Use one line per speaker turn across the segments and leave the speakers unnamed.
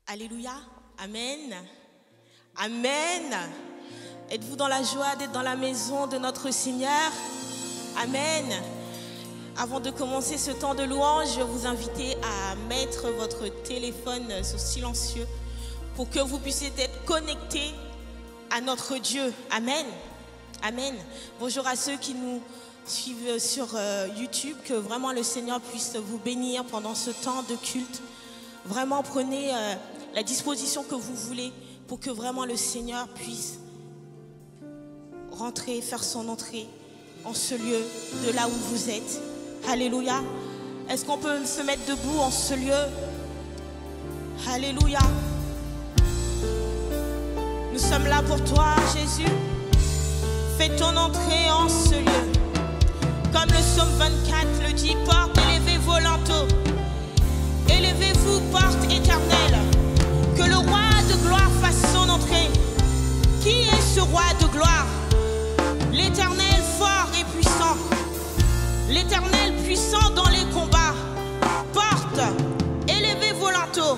Alléluia. Amen. Amen. Êtes-vous dans la joie d'être dans la maison de notre Seigneur? Amen. Avant de commencer ce temps de louange, je vais vous inviter à mettre votre téléphone sur silencieux pour que vous puissiez être connectés à notre Dieu. Amen. Amen. Bonjour à ceux qui nous suivent sur YouTube, que vraiment le Seigneur puisse vous bénir pendant ce temps de culte. Vraiment prenez la disposition que vous voulez pour que vraiment le Seigneur puisse rentrer, faire son entrée en ce lieu de là où vous êtes. Alléluia. Est-ce qu'on peut se mettre debout en ce lieu? Alléluia. Nous sommes là pour toi, Jésus. Fais ton entrée en ce lieu. Comme le psaume 24 le dit, porte élevez vos linteaux. Élevez-vous, porte éternelle. Que le roi de gloire fasse son entrée. Qui est ce roi de gloire? L'Éternel fort et puissant. L'Éternel puissant dans les combats. Porte, élevez vos linteaux.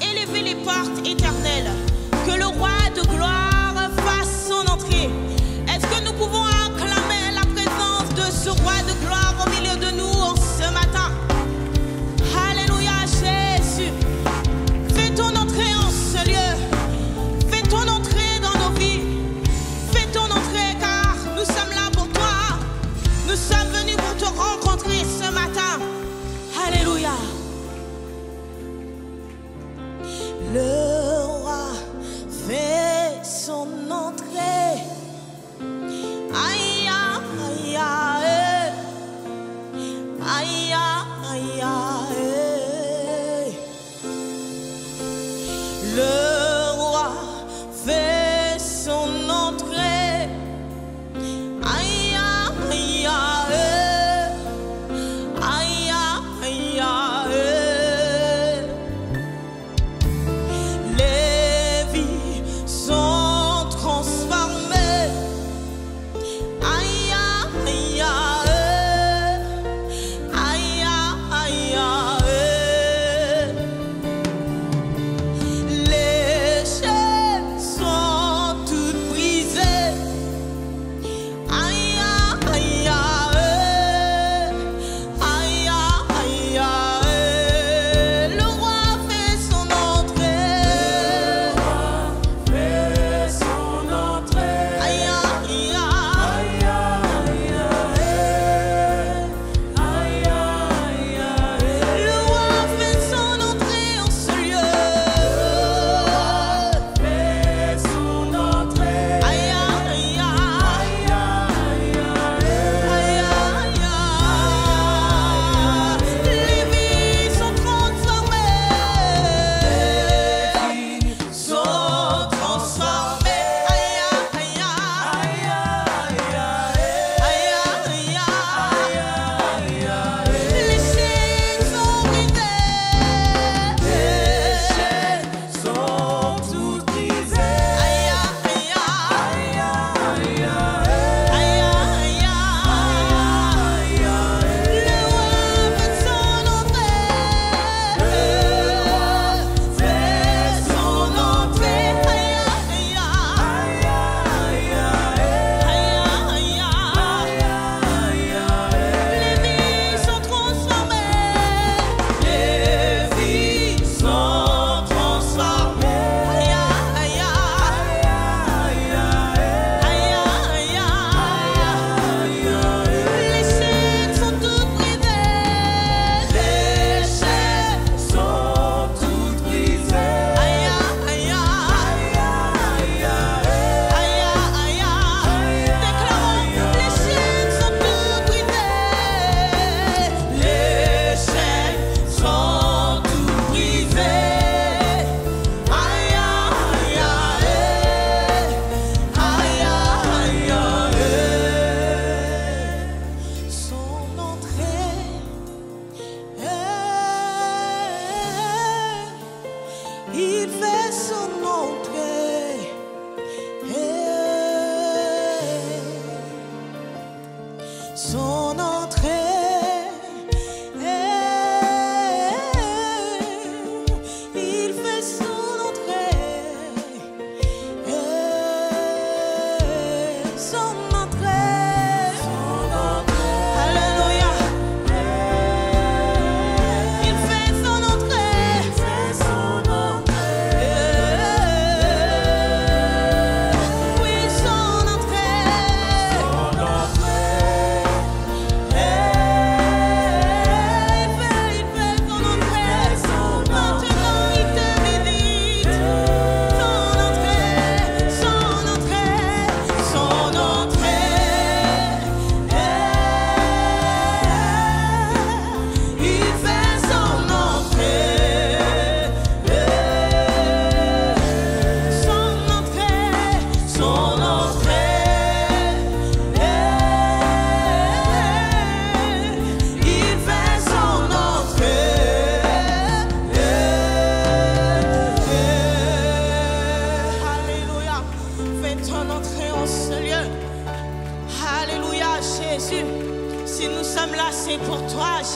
Élevez les portes éternelles. Que le roi de gloire fasse son entrée. Est-ce que nous pouvons acclamer la présence de ce roi de gloire au milieu de nous en ce matin? Alléluia, Jésus. Fais ton entrée en ce lieu. Fais ton entrée dans nos vies. Fais ton entrée car nous sommes là pour toi. Nous sommes venus pour te rencontrer ce matin.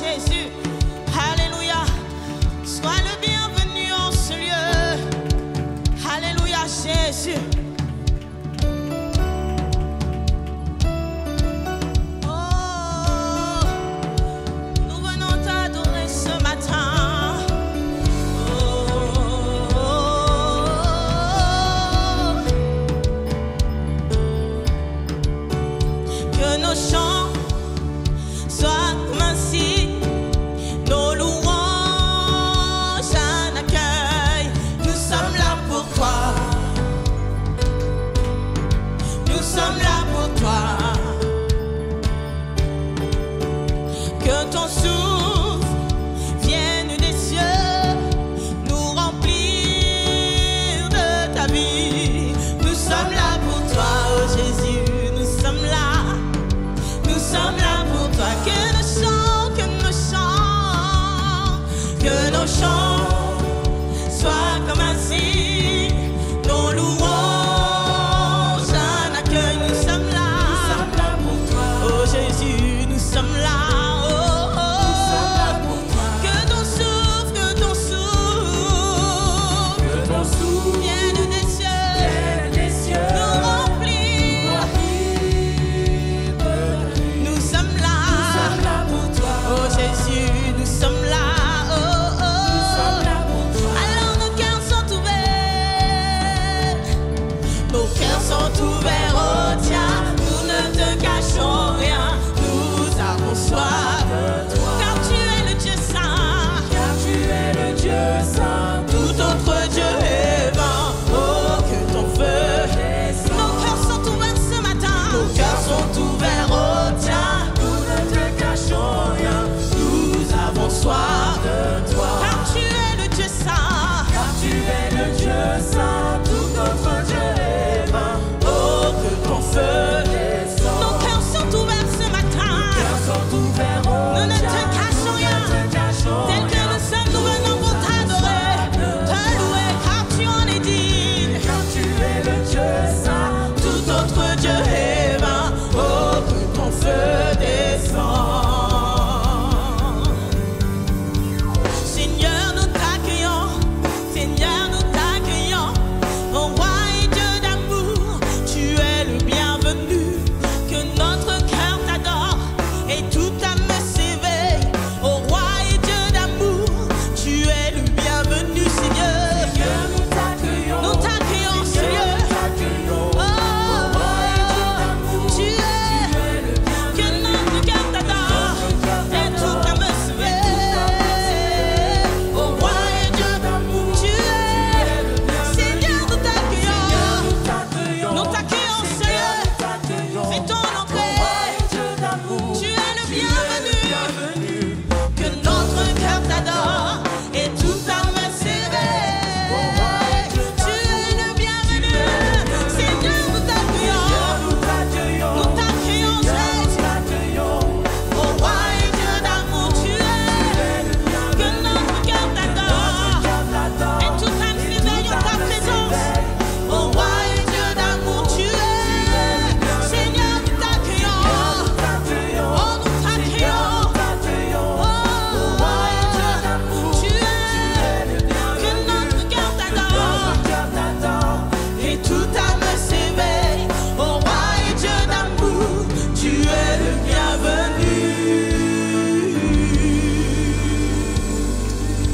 Jésus. Alléluia. Sois le bienvenu en ce lieu. Alléluia, Jésus. Oh, nous venons t'adorer ce matin. Que nos chants soient comme un signe, nos louanges un accueil. Nous sommes là pour toi. Nous sommes là pour toi. Que ton souffle vienne des cieux, nous remplir de ta vie. Nous sommes là pour toi, oh Jésus. Nous sommes là. Nous sommes là pour toi. Que nos chants, que nos chants, que nos chants soient comme un signe, nos louanges un accueil. Nous sommes là pour toi. Oh Jésus, nous sommes là. Oh, oh. Nous sommes là pour toi. Que ton souffle vienne des cieux, nous remplir. Nous sommes là pour toi. Oh Jésus, nous sommes là. Oh, oh. Nous sommes là pour toi. Alors nos cœurs sont ouverts. Nos cœurs sont ouverts, oh tiens. Nous ne te cachons rien. Nous avons soif de toi. Car tu es le Dieu saint. Car tu es le Dieu saint. Tout autre Dieu est vain. Oh, que ton feu descende. Nos cœurs sont ouverts ce matin. Nos cœurs sont ouverts, oh tiens. Nous ne te cachons rien. Nous avons soif de toi. Car tu es le Dieu saint. Car tu es le Dieu saint. Tout autre Dieu est vain. Oh, que ton feu descende. Nos cœurs sont ouverts ce matin. Nos cœurs sont ouverts, oh nous ne te cachons rien. Tel que nous sommes, nous venons pour t'adorer, te louer, car tu en es digne. Car tu es le Dieu saint. Tout autre Dieu est vain. Oh, que ton feu descend. Seigneur, nous t'accueillons. Seigneur, nous t'accueillons. Oh roi et Dieu d'amour, tu es le bienvenu. Que notre cœur t'adore et toute âme s'éveille. Oh roi et Dieu d'amour, tu es le bienvenu, Seigneur. Nous t'accueillons, Seigneur. Oh, tu es que notre cœur t'adore et toute âme s'éveille. Oh roi et Dieu d'amour, tu es Seigneur. Nous t'accueillons, Seigneur. Fais ton entrée. Tu es le bienvenu. Que notre cœur t'adore et toute âme s'éveille. Tu es le bienvenu. Seigneur, nous t'accueillons. Nous t'accueillons, Jésus. Oh roi et Dieu d'amour, tu es. Que notre cœur t'adore et toute âme s'éveille en ta présence. Oh roi et Dieu d'amour, tu es. Seigneur, nous t'accueillons. Oh, nous t'accueillons. Oh, roi et Dieu d'amour, tu es. Que notre cœur t'adore et toute âme s'éveille. Oh roi et Dieu d'amour, tu es le bienvenu.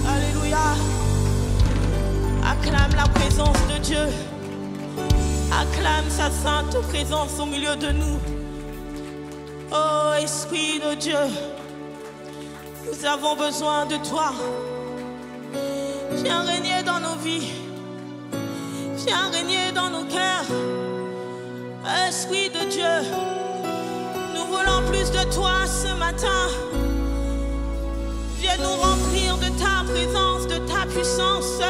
Alléluia. Acclame la présence de Dieu. Acclame sa sainte présence au milieu de nous. Oh Esprit de Dieu, nous avons besoin de toi. Viens régner dans nos vies. Viens régner dans nos cœurs. Esprit de Dieu, nous voulons plus de toi ce matin. Viens nous remplir de ta présence, de ta puissance.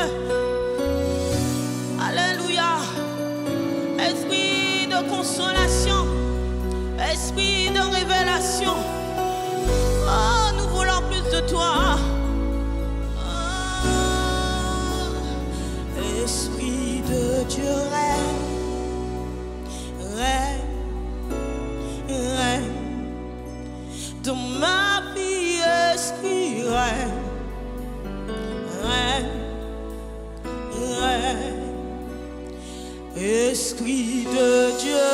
Alléluia. Esprit de consolation, esprit de révélation. Oh, nous voulons plus de toi. Oh, Esprit de Dieu règne, règne, règne dans ma vie. Esprit de Dieu,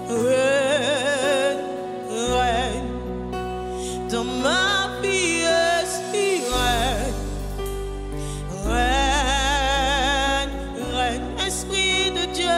règne, règne dans ma vie, esprit, règne, règne, esprit de Dieu.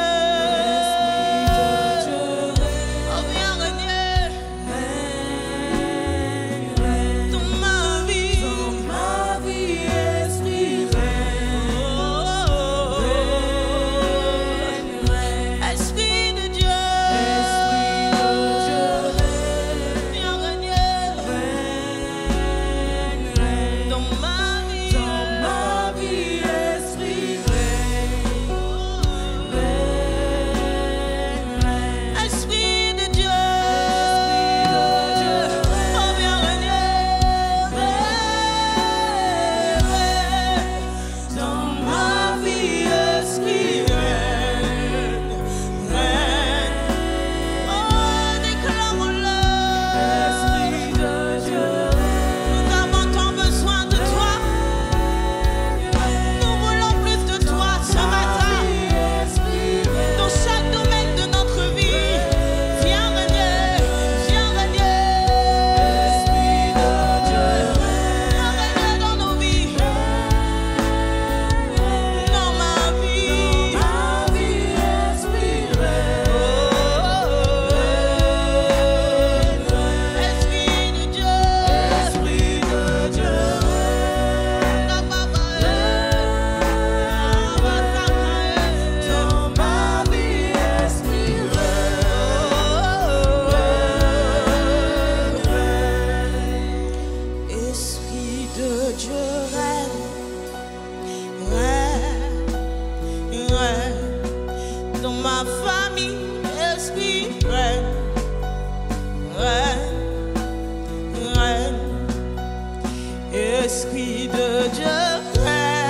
Esprit de Dieu, règne,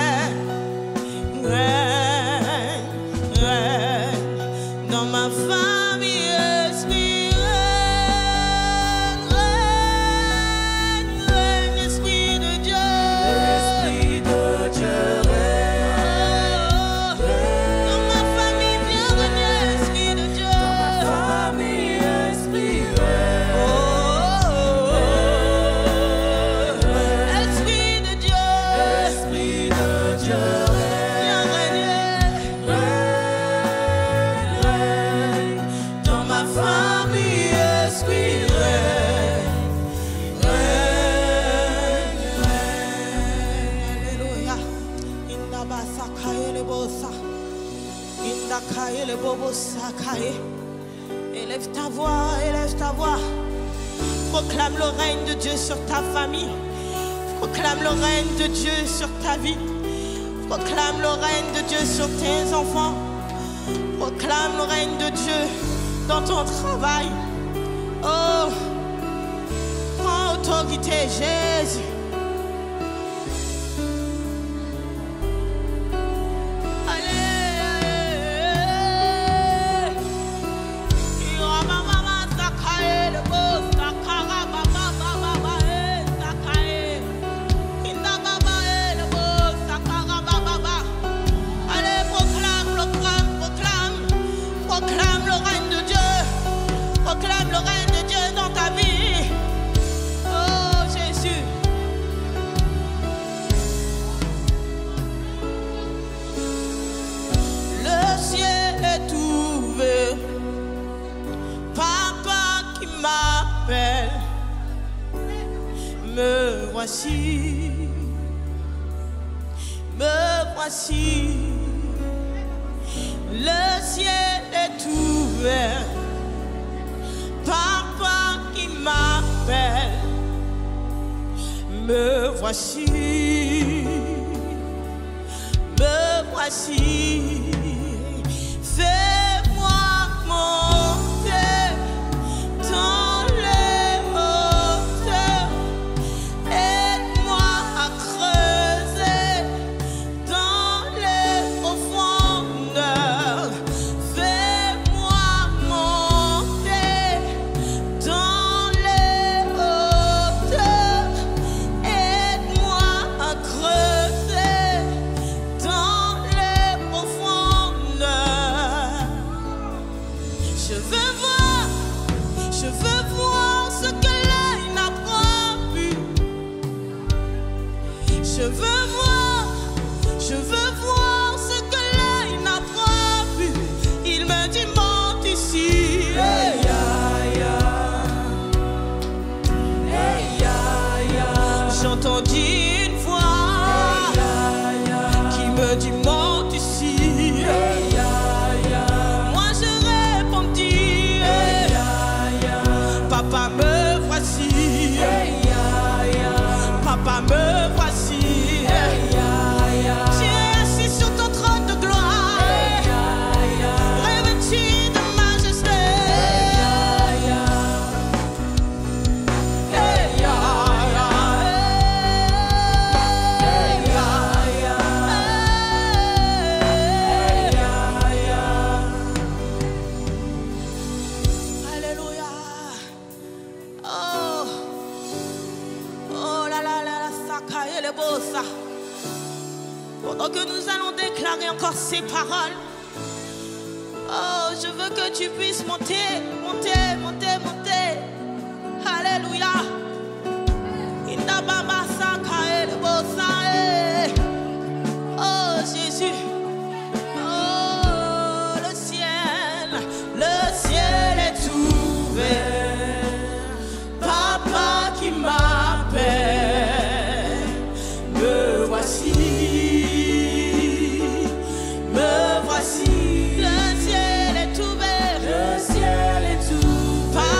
règne, règne dans ma famille, esprit, règne, règne, règne, esprit de Dieu, règne, dans ma famille, bienvenue, esprit de Dieu, dans ma famille, esprit, élève ta voix, élève ta voix. Proclame le règne de Dieu sur ta famille. Proclame le règne de Dieu sur ta vie. Proclame le règne de Dieu sur tes enfants. Proclame le règne de Dieu dans ton travail. Oh, prends autorité, Jésus. Proclame le règne de Dieu dans ta vie. Oh Jésus. Le ciel est ouvert. Papa qui m'appelle. Me voici. Me voici. Le ciel est ouvert. Papa qui m'appelle, me voici, me voici, fais-moi monter dans les hauteurs, aide-moi à creuser dans les profondeurs. Creuser dans les profonds. Je veux voir ce que l'œil n'a pas vu. Il me dit monte ici. J'entendis une voix qui me dit monte ici. Moi je répondis papa me voici. Papa me voici. Tu es assis sur ton trône de gloire, revêtu de majesté. Alléluia. Oh là là là, ça et le beau ça. Pendant que nous allons déclarer encore ces paroles, oh, je veux que tu puisses monter, monter, monter, monter. Alléluia. Indababa saka et le beau ça. Oh Jésus. Oh, le ciel est ouvert. Papa qui m'appelle, me voici, me voici. Le ciel est ouvert, le ciel est ouvert.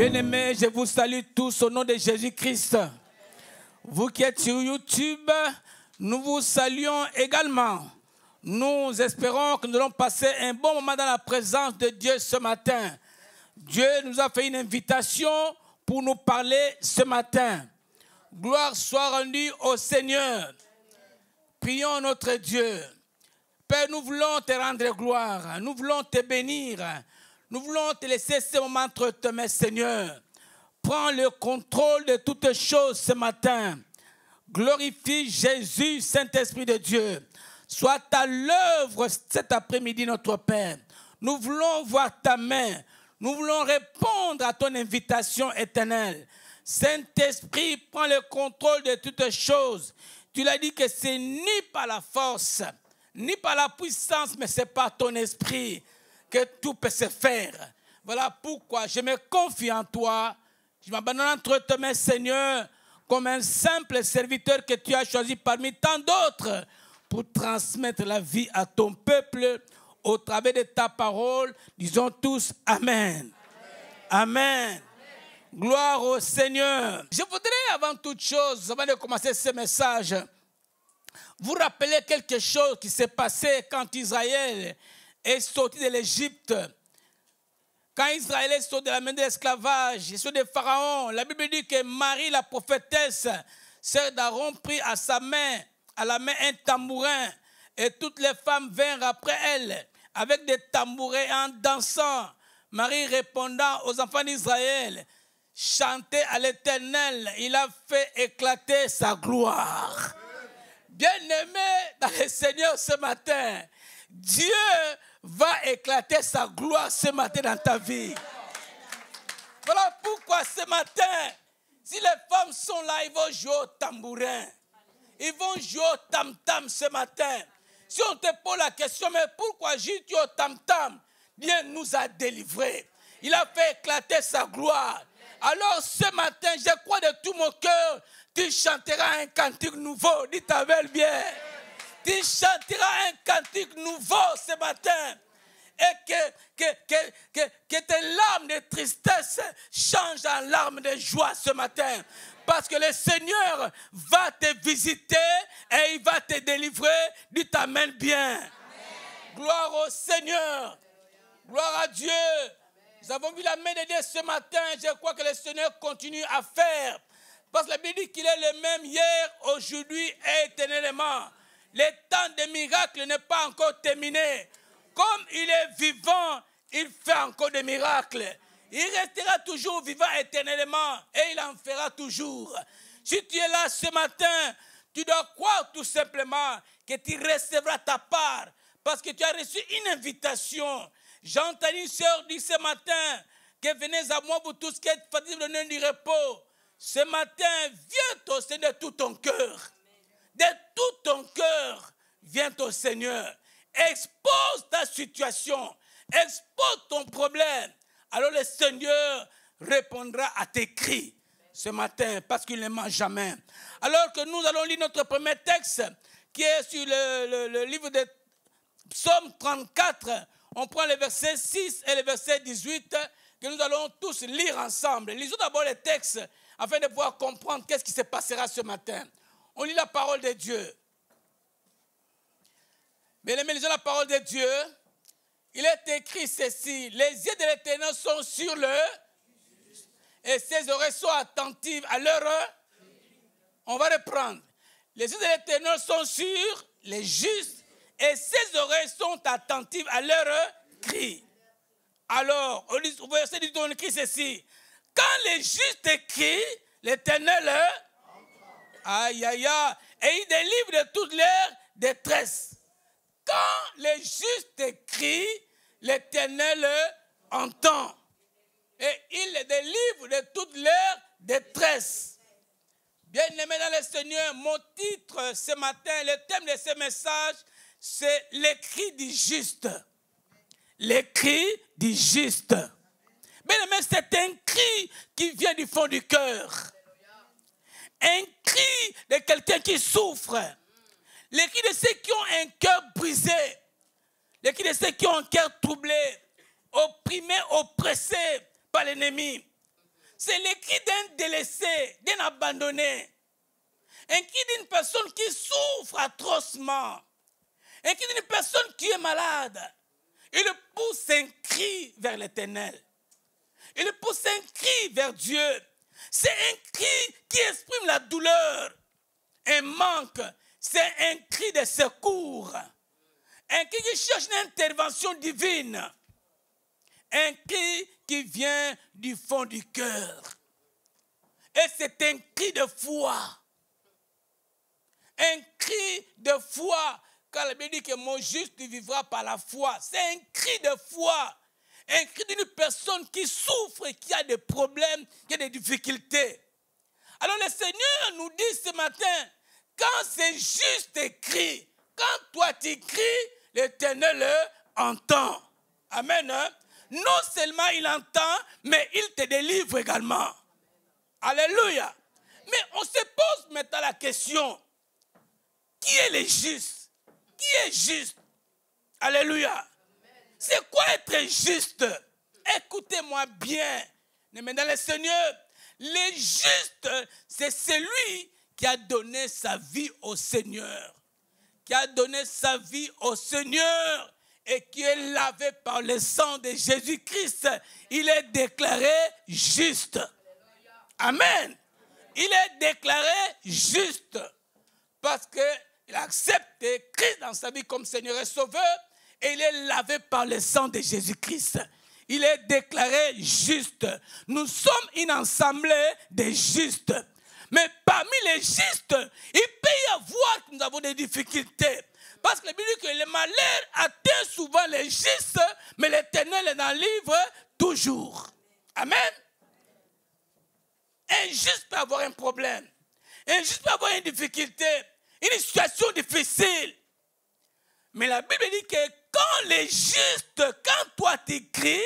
Bien-aimés, je vous salue tous au nom de Jésus-Christ. Vous qui êtes sur YouTube, nous vous saluons également. Nous espérons que nous allons passer un bon moment dans la présence de Dieu ce matin. Dieu nous a fait une invitation pour nous parler ce matin. Gloire soit rendue au Seigneur. Prions notre Dieu. Père, nous voulons te rendre gloire. Nous voulons te bénir. Nous voulons te laisser ce moment entre tes mains, Seigneur. Prends le contrôle de toutes choses ce matin. Glorifie Jésus, Saint-Esprit de Dieu. Sois à l'œuvre cet après-midi, notre Père. Nous voulons voir ta main. Nous voulons répondre à ton invitation éternelle. Saint-Esprit, prends le contrôle de toutes choses. Tu l'as dit que c'est ni par la force, ni par la puissance, mais c'est par ton esprit que tout peut se faire. Voilà pourquoi je me confie en toi. Je m'abandonne entre tes mains, Seigneur, comme un simple serviteur que tu as choisi parmi tant d'autres pour transmettre la vie à ton peuple au travers de ta parole. Disons tous Amen. Amen. Amen. Gloire au Seigneur. Je voudrais avant toute chose, avant de commencer ce message, vous rappeler quelque chose qui s'est passé quand Israël est sorti de l'Égypte. Quand Israël est sorti de la main de l'esclavage, sorti de Pharaon, la Bible dit que Marie, la prophétesse, sœur d'Aaron, prit à la main un tambourin, et toutes les femmes vinrent après elle, avec des tambourins en dansant. Marie répondant aux enfants d'Israël, chantez à l'Éternel, il a fait éclater sa gloire. Bien-aimés dans le Seigneur ce matin, Dieu va éclater sa gloire ce matin dans ta vie. Voilà pourquoi ce matin, si les femmes sont là, ils vont jouer au tambourin. Ils vont jouer au tam-tam ce matin. Si on te pose la question, mais pourquoi joues tu au tam-tam? Dieu nous a délivrés. Il a fait éclater sa gloire. Alors ce matin, je crois de tout mon cœur, tu chanteras un cantique nouveau. Dites avec bien. Tu chanteras un cantique nouveau ce matin. Et que tes larmes de tristesse changent en larmes de joie ce matin. Parce que le Seigneur va te visiter et il va te délivrer. Dites Amen bien. Amen. Gloire au Seigneur. Gloire à Dieu. Nous avons vu la main de Dieu ce matin. Je crois que le Seigneur continue à faire. Parce que la Bible dit qu'il est le même hier, aujourd'hui et éternellement. Le temps des miracles n'est pas encore terminé. Comme il est vivant, il fait encore des miracles. Il restera toujours vivant éternellement et il en fera toujours. Si tu es là ce matin, tu dois croire tout simplement que tu recevras ta part parce que tu as reçu une invitation. J'ai entendu une sœur dire ce matin que venez à moi vous tous qui êtes fatigués de donner du repos. Ce matin, viens au Seigneur de tout ton cœur. De tout ton cœur, viens au Seigneur. Expose ta situation. Expose ton problème. Alors le Seigneur répondra à tes cris ce matin parce qu'il ne ment jamais. Alors que nous allons lire notre premier texte qui est sur le livre de Psaume 34. On prend le verset 6 et le verset 18 que nous allons tous lire ensemble. Lisons d'abord les textes afin de pouvoir comprendre qu'est-ce qui se passera ce matin. On lit la parole de Dieu. Bien-aimés, lisons la parole de Dieu. Il est écrit ceci, les yeux de l'Éternel sont sur le et ses oreilles sont attentives à leur. On va reprendre. Les yeux de l'Éternel sont sur les justes et ses oreilles sont attentives à leur cri. Alors, au verset 18, on écrit ceci. Quand les justes crient, l'Éternel, aïe, aïe, aïe, et il délivre de toute leur détresse. Quand les justes crient, l'Éternel entend. Et il les délivre de toute leur détresse. Bien-aimés dans le Seigneur, mon titre ce matin, le thème de ce message, c'est les cris du juste. Les cris du juste. Bien-aimés, c'est un cri qui vient du fond du cœur. Un cri de quelqu'un qui souffre. Les cris de ceux qui ont un cœur brisé. Les cris de ceux qui ont un cœur troublé, opprimé, oppressé par l'ennemi. c'est le cri d'un délaissé, d'un abandonné. Un cri d'une personne qui souffre atrocement. Un cri d'une personne qui est malade. Il pousse un cri vers l'Éternel. Il pousse un cri vers Dieu. C'est un cri qui exprime la douleur, un manque. C'est un cri de secours. Un cri qui cherche une intervention divine. Un cri qui vient du fond du cœur. Et c'est un cri de foi. Un cri de foi. Car la Bible dit que mon juste vivra par la foi. C'est un cri de foi. Un cri d'une personne qui souffre, qui a des problèmes, qui a des difficultés. Alors le Seigneur nous dit ce matin, quand c'est juste écrit, quand toi tu cries, l'Éternel entend. Amen. Non seulement il entend, mais il te délivre également. Alléluia. Mais on se pose maintenant la question, qui est le juste? Qui est juste? Alléluia. C'est quoi être juste? Écoutez-moi bien. Maintenant le Seigneur, le juste, c'est celui qui a donné sa vie au Seigneur. Qui a donné sa vie au Seigneur et qui est lavé par le sang de Jésus-Christ. Il est déclaré juste. Amen. Il est déclaré juste parce qu'il accepte Christ dans sa vie comme Seigneur et Sauveur et il est lavé par le sang de Jésus-Christ. Il est déclaré juste. Nous sommes une assemblée de justes. Mais parmi les justes, il peut y avoir que nous avons des difficultés. Parce que la Bible dit que le malheur atteint souvent les justes, mais l'Éternel en livre toujours. Amen. Un juste peut avoir un problème. Un juste peut avoir une difficulté, une situation difficile. Mais la Bible dit que quand les justes, quand toi tu cries,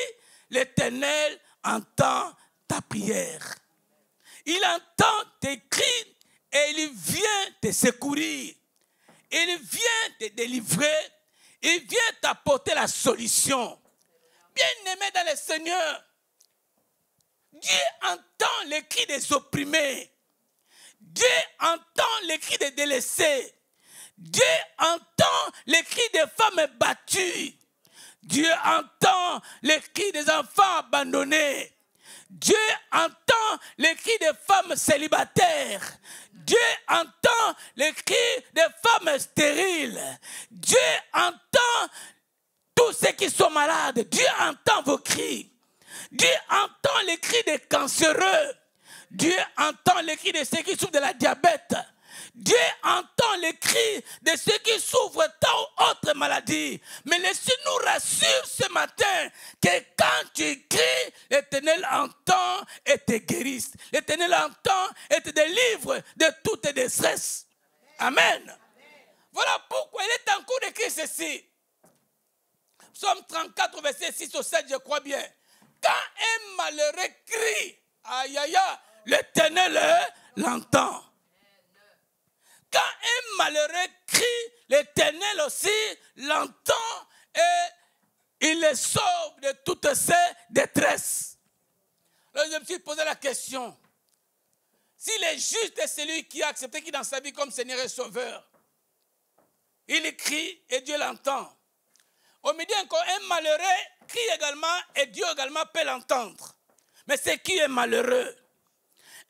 l'Éternel entend ta prière. Il entend tes cris et il vient te secourir. Il vient te délivrer. Il vient t'apporter la solution. Bien-aimé dans le Seigneur, Dieu entend les cris des opprimés. Dieu entend les cris des délaissés. Dieu entend les cris des femmes battues. Dieu entend les cris des enfants abandonnés. Dieu entend les cris des femmes célibataires. Dieu entend les cris des femmes stériles. Dieu entend tous ceux qui sont malades. Dieu entend vos cris. Dieu entend les cris des cancéreux. Dieu entend les cris de ceux qui souffrent de la diabète. Dieu entend les cris de ceux qui souffrent tant ou autre maladie. Mais laissez-nous rassurer ce matin que quand tu cries, l'Éternel entend et te guérit. L'Éternel entend et te délivre de toute détresse. Amen. Voilà pourquoi il est en cours d'écrire ceci. Psaume 34, verset 6 au 7, je crois bien. Quand un malheureux crie, aïe aïe aïe, l'Éternel l'entend. Quand un malheureux crie, l'Éternel aussi l'entend et il le sauve de toutes ses détresses. Alors je me suis posé la question. S'il est juste et celui qui a accepté qui dans sa vie comme Seigneur et Sauveur, il crie et Dieu l'entend. On me dit encore, un malheureux crie également et Dieu également peut l'entendre. Mais c'est qui est malheureux?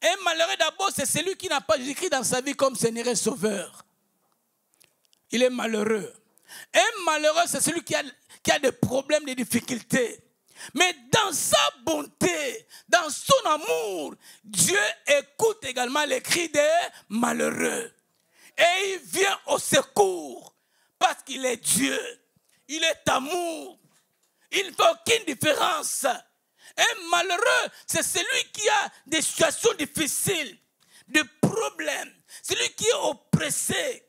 Un malheureux d'abord, c'est celui qui n'a pas Jésus-Christ dans sa vie comme Seigneur et Sauveur. Il est malheureux. Un malheureux, c'est celui qui a des problèmes, des difficultés. Mais dans sa bonté, dans son amour, Dieu écoute également les cris des malheureux. Et il vient au secours parce qu'il est Dieu. Il est amour. Il ne fait aucune différence. Un malheureux, c'est celui qui a des situations difficiles, des problèmes. Celui qui est oppressé,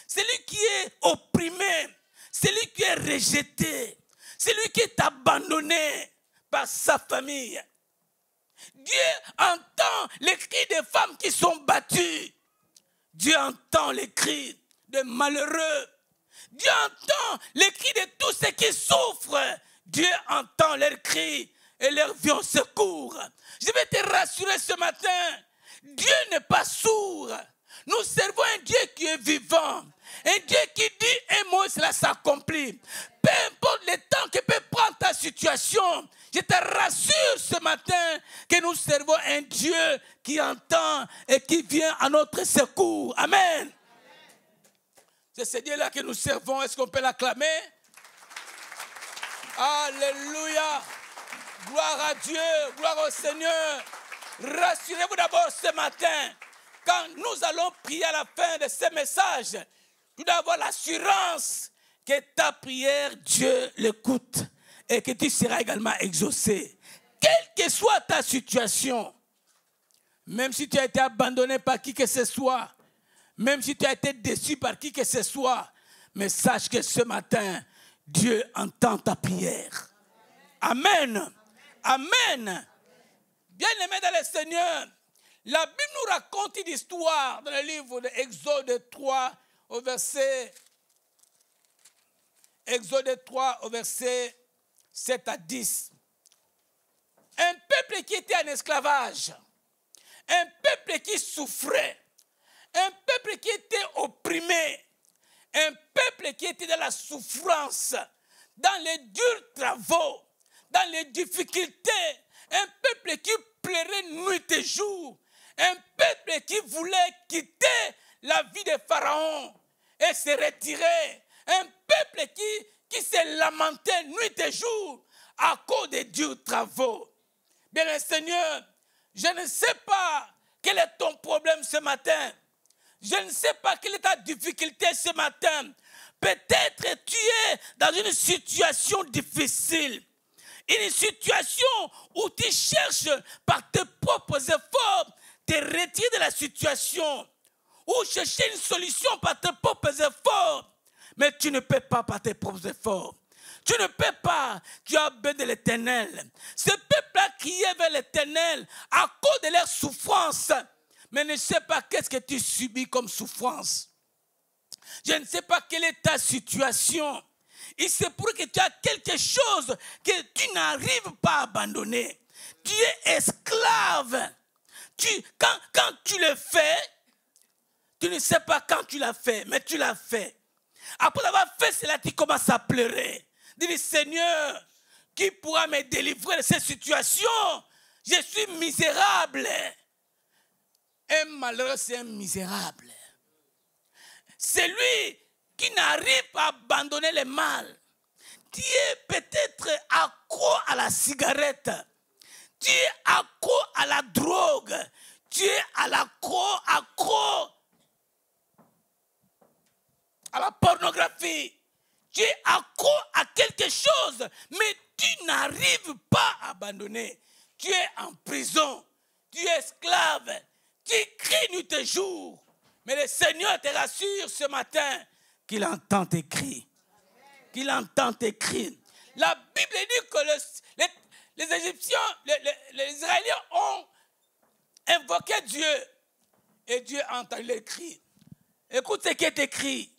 celui qui est opprimé, celui qui est rejeté, celui qui est abandonné par sa famille. Dieu entend les cris des femmes qui sont battues. Dieu entend les cris des malheureux. Dieu entend les cris de tous ceux qui souffrent. Dieu entend leurs cris et leur vie au secours. Je vais te rassurer rassurer ce matin. Dieu n'est pas sourd. Nous servons un Dieu qui est vivant. Un Dieu qui dit un mot, cela s'accomplit. Peu importe le temps que peut prendre ta situation, je te rassure ce matin que nous servons un Dieu qui entend et qui vient à notre secours. Amen. C'est ce Dieu-là que nous servons. Est-ce qu'on peut l'acclamer? Alléluia. Gloire à Dieu, gloire au Seigneur. Rassurez-vous d'abord ce matin. Quand nous allons prier à la fin de ce message, tu dois avoir l'assurance que ta prière, Dieu l'écoute et que tu seras également exaucé. Quelle que soit ta situation, même si tu as été abandonné par qui que ce soit, même si tu as été déçu par qui que ce soit, mais sache que ce matin, Dieu entend ta prière. Amen. Amen. Bien-aimés dans le Seigneur, la Bible nous raconte une histoire dans le livre d'Exode 3 au verset 7 à 10. Un peuple qui était en esclavage, un peuple qui souffrait, un peuple qui était opprimé, un peuple qui était dans la souffrance, dans les durs travaux, dans les difficultés, un peuple qui pleurait nuit et jour, un peuple qui voulait quitter la vie de Pharaon et se retirer, un peuple qui se lamentait nuit et jour à cause des durs travaux. Bien, Seigneur, je ne sais pas quel est ton problème ce matin. Je ne sais pas quelle est ta difficulté ce matin. Peut-être tu es dans une situation difficile. Une situation où tu cherches par tes propres efforts te retirer de la situation. Ou chercher une solution par tes propres efforts. Mais tu ne peux pas par tes propres efforts. Tu ne peux pas, tu as besoin de l'Éternel. Ce peuple-là criait vers l'Éternel à cause de leur souffrance. Mais ne sais pas qu'est-ce que tu subis comme souffrance. Je ne sais pas quelle est ta situation. Il se pourrait que tu as quelque chose que tu n'arrives pas à abandonner. Tu es esclave. Quand tu le fais, tu ne sais pas quand tu l'as fait, mais tu l'as fait. Après avoir fait cela, tu commences à pleurer. Dis, Seigneur, qui pourra me délivrer de cette situation? Je suis misérable. Un malheureux, c'est un misérable. C'est lui qui n'arrive pas à abandonner le mal. Tu es peut-être accro à la cigarette. Tu es accro à la drogue. Tu es accro à la pornographie. Tu es accro à quelque chose, mais tu n'arrives pas à abandonner. Tu es en prison. Tu es esclave. Tu cries nuit et jour. Mais le Seigneur te rassure ce matin qu'il entend tes cris. Qu'il entend tes cris. La Bible dit que les Égyptiens, les Israéliens ont invoqué Dieu. Et Dieu a entendu les cris. Écoute ce qui est écrit.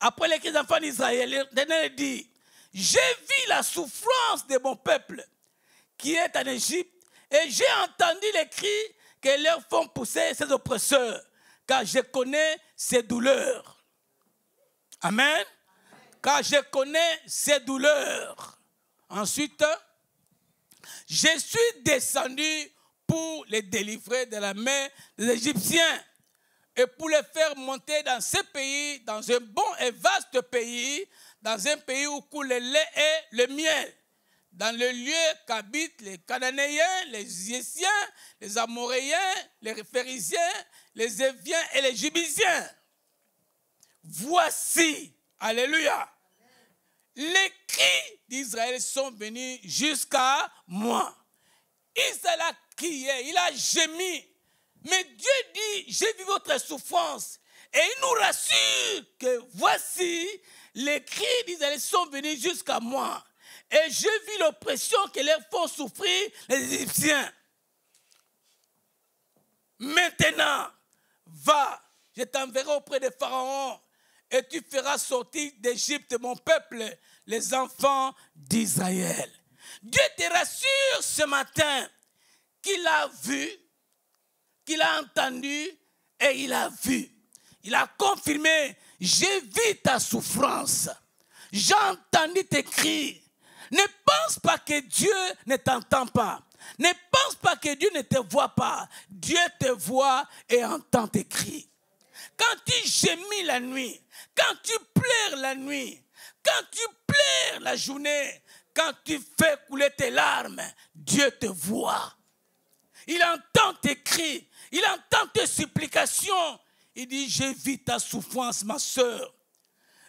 Après les cris des enfants d'Israël, l'Éternel dit, j'ai vu la souffrance de mon peuple qui est en Égypte et j'ai entendu les cris que leur font pousser ces oppresseurs, car je connais ces douleurs. Amen. Car je connais ces douleurs. Ensuite, je suis descendu pour les délivrer de la main des Égyptiens et pour les faire monter dans ce pays, dans un bon et vaste pays, dans un pays où coule le lait et le miel, dans le lieu qu'habitent les Cananéens, les Hissiens, les Amoréens, les Phérésiens, les Éviens et les Jébusiens. Voici, alléluia, les cris d'Israël sont venus jusqu'à moi. Israël a crié, il a gémi. Mais Dieu dit, j'ai vu votre souffrance. Et il nous rassure que voici, les cris d'Israël sont venus jusqu'à moi. Et j'ai vu l'oppression que leur font souffrir les Égyptiens. Maintenant, va, je t'enverrai auprès de Pharaon et tu feras sortir d'Égypte mon peuple, les enfants d'Israël. Dieu te rassure ce matin qu'il a vu, qu'il a entendu et il a vu. Il a confirmé, j'ai vu ta souffrance, j'ai entendu tes cris. Ne pense pas que Dieu ne t'entend pas. Ne pense pas que Dieu ne te voit pas. Dieu te voit et entend tes cris. Quand tu gémis la nuit, quand tu pleures la nuit, quand tu pleures la journée, quand tu fais couler tes larmes, Dieu te voit. Il entend tes cris, il entend tes supplications. Il dit, j'ai vu ta souffrance, ma soeur,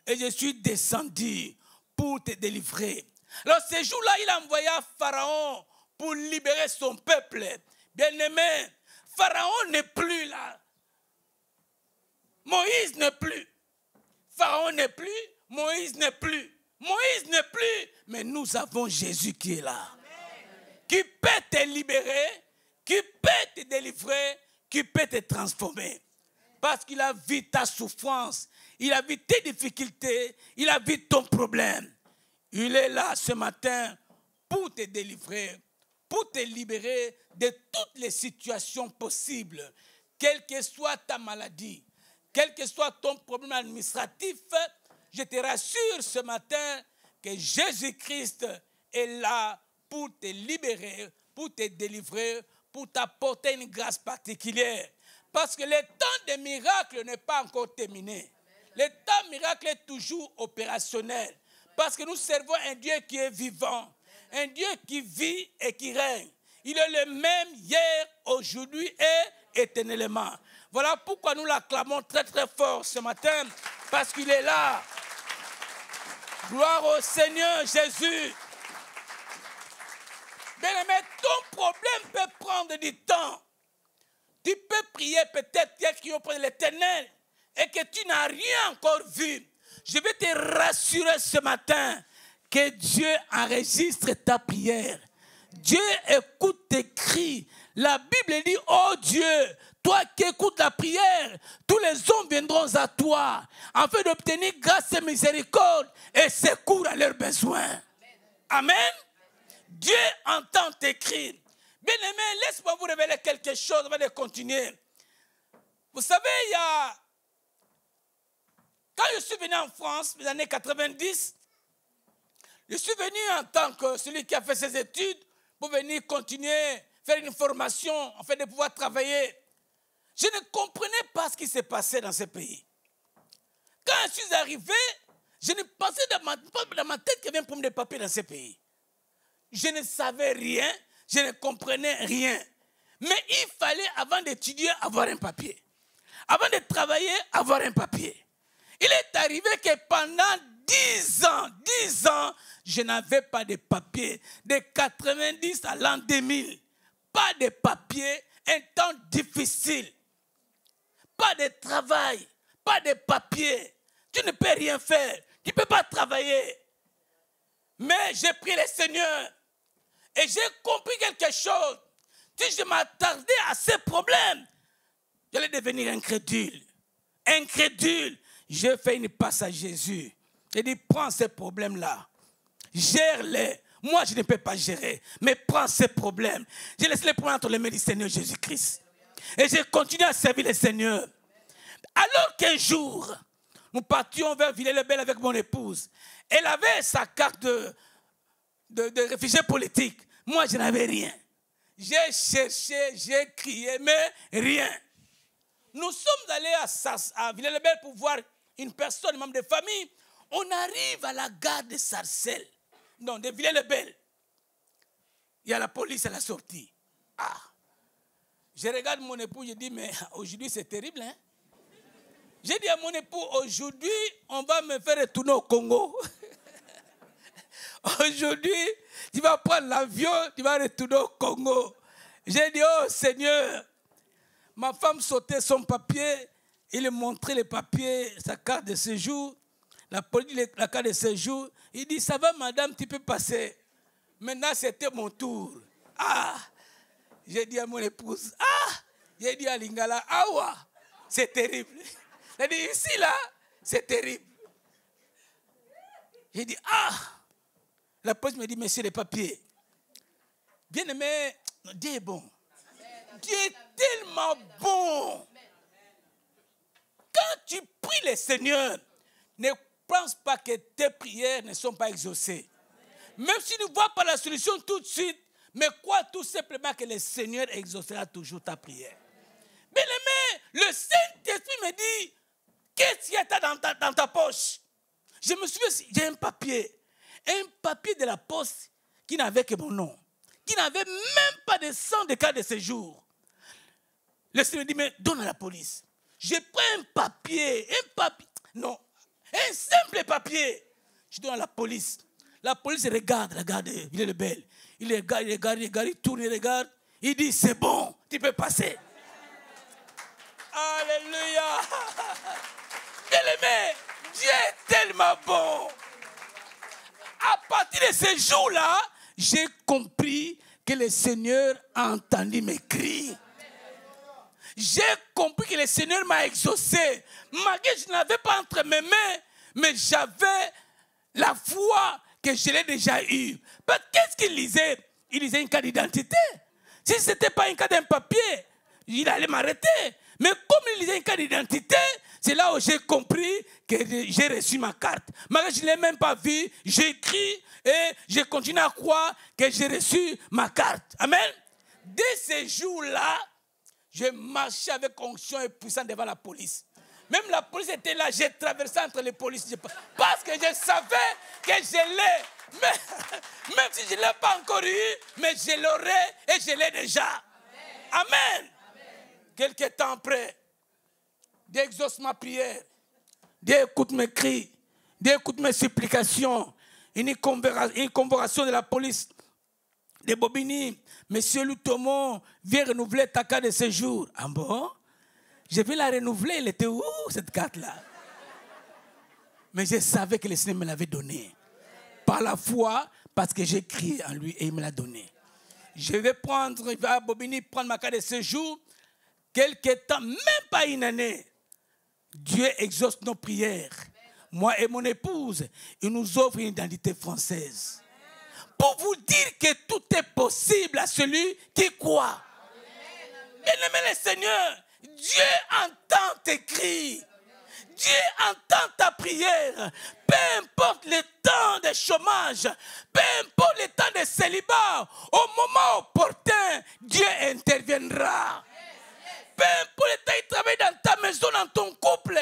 et je suis descendu pour te délivrer. Alors ce jour-là, il a envoyé Pharaon pour libérer son peuple. Bien-aimé, Pharaon n'est plus là. Moïse n'est plus. Pharaon n'est plus. Moïse n'est plus. Moïse n'est plus. Mais nous avons Jésus qui est là. Amen. Qui peut te libérer, qui peut te délivrer, qui peut te transformer. Parce qu'il a vu ta souffrance, il a vu tes difficultés, il a vu ton problème. Il est là ce matin pour te délivrer, pour te libérer de toutes les situations possibles. Quelle que soit ta maladie, quel que soit ton problème administratif, je te rassure ce matin que Jésus-Christ est là pour te libérer, pour te délivrer, pour t'apporter une grâce particulière. Parce que le temps des miracles n'est pas encore terminé. Le temps miracle est toujours opérationnel. Parce que nous servons un Dieu qui est vivant. Un Dieu qui vit et qui règne. Il est le même hier, aujourd'hui et éternellement. Voilà pourquoi nous l'acclamons très très fort ce matin. Parce qu'il est là. Gloire au Seigneur Jésus. Bien-aimé, ton problème peut prendre du temps. Tu peux prier peut-être qui est auprès de l'Éternel et que tu n'as rien encore vu. Je vais te rassurer ce matin que Dieu enregistre ta prière. Dieu écoute tes cris. La Bible dit, oh Dieu, toi qui écoutes la prière, tous les hommes viendront à toi afin d'obtenir grâce et miséricorde et secours à leurs besoins. Amen. Dieu entend tes cris. Bien-aimé, laisse-moi vous révéler quelque chose avant de continuer. Vous savez, quand je suis venu en France, dans les années 90, je suis venu en tant que celui qui a fait ses études pour venir continuer, faire une formation, afin de pouvoir travailler. Je ne comprenais pas ce qui s'est passé dans ce pays. Quand je suis arrivé, je ne pensais pas dans ma tête qu'il y avait un problème de papier dans ce pays. Je ne savais rien. Je ne comprenais rien. Mais il fallait, avant d'étudier, avoir un papier. Avant de travailler, avoir un papier. Il est arrivé que pendant 10 ans, je n'avais pas de papier. De 90 à l'an 2000. Pas de papier, un temps difficile. Pas de travail, pas de papier. Tu ne peux rien faire. Tu ne peux pas travailler. Mais j'ai pris le Seigneur. Et j'ai compris quelque chose. Si je m'attardais à ces problèmes, j'allais devenir incrédule. Incrédule. J'ai fait une passe à Jésus. J'ai dit, prends ces problèmes-là. Gère-les. Moi, je ne peux pas gérer. Mais prends ces problèmes. J'ai laissé les problèmes entre les mains du Seigneur Jésus-Christ. Et j'ai continué à servir le Seigneur. Alors qu'un jour, nous partions vers Villers-le-Bel avec mon épouse. Elle avait sa carte de réfugié politique. Moi, je n'avais rien. J'ai cherché, j'ai crié, mais rien. Nous sommes allés à Villers-le-Bel pour voir une personne, un membre de famille. On arrive à la gare de Sarcelles, non, de Villers-le-Bel. Il y a la police à la sortie. Ah. Je regarde mon époux, je dis, mais aujourd'hui c'est terrible, hein? J'ai dit à mon époux, aujourd'hui, on va me faire retourner au Congo. Aujourd'hui, tu vas prendre l'avion, tu vas retourner au Congo. J'ai dit, oh Seigneur, ma femme sautait son papier, il lui montrait les papiers, sa carte de séjour, la police, la carte de séjour. Il dit, ça va madame, tu peux passer. Maintenant, c'était mon tour. Ah, j'ai dit à mon épouse, j'ai dit à Lingala, awa, c'est terrible. J'ai dit, ici là, c'est terrible. J'ai dit, la police me dit, monsieur, les papiers. Bien aimé, Dieu est bon. Dieu est tellement bon. Quand tu pries le Seigneur, ne pense pas que tes prières ne sont pas exaucées. Même si tu ne vois pas la solution tout de suite, mais crois tout simplement que le Seigneur exaucera toujours ta prière. Bien-aimé, le Saint-Esprit me dit, qu'est-ce qu'il y a dans ta poche? Je me souviens, j'ai un papier de la poste qui n'avait que mon nom, qui n'avait même pas de 100 de carte de séjour. Le Seigneur me dit, mais donne à la police. Je prends un papier, non, un simple papier. Je donne à la police. La police regarde, il est belle. Il regarde, il tourne, il regarde. Il dit, c'est bon, tu peux passer. Alléluia. Bien-aimé, Dieu est tellement bon. À partir de ce jour-là, j'ai compris que le Seigneur a entendu mes cris. J'ai compris que le Seigneur m'a exaucé. Malgré que je n'avais pas entre mes mains, mais j'avais la foi que je l'ai déjà eue. Qu'est-ce qu'il lisait? Il lisait une carte d'identité. Si ce n'était pas une carte d'un papier, il allait m'arrêter. Mais comme il lisait une carte d'identité, c'est là où j'ai compris que j'ai reçu ma carte. Malgré que je ne l'ai même pas vue, j'ai écrit et je continue à croire que j'ai reçu ma carte. Amen. Dès ce jour-là, je marchais avec onction et puissance devant la police. Même la police était là, j'ai traversé entre les policiers. Parce que je savais que je l'ai. Même si je ne l'ai pas encore eu, mais je l'aurai et je l'ai déjà. Amen. Amen. Quelque temps après, Dieu exauce ma prière. Dieu écoute mes cris. Dieu écoute mes supplications. Une convocation de la police de Bobigny. Monsieur Lutomon, viens renouveler ta carte de séjour. Ah bon? Je vais la renouveler. Elle était où, cette carte-là? Mais je savais que le Seigneur me l'avait donnée. Par la foi, parce que j'ai crié en lui et il me l'a donnée. Je vais à Bobigny prendre ma carte de séjour. Quelque temps, même pas une année, Dieu exauce nos prières. Moi et mon épouse, il nous offre une identité française. Pour vous dire que tout est possible à celui qui croit. Bien-aimé le Seigneur, Dieu entend tes cris. Dieu entend ta prière. Peu importe le temps de chômage, peu importe le temps de célibat, au moment opportun, Dieu interviendra. Peu importe le temps de travail dans ta maison, dans ton couple,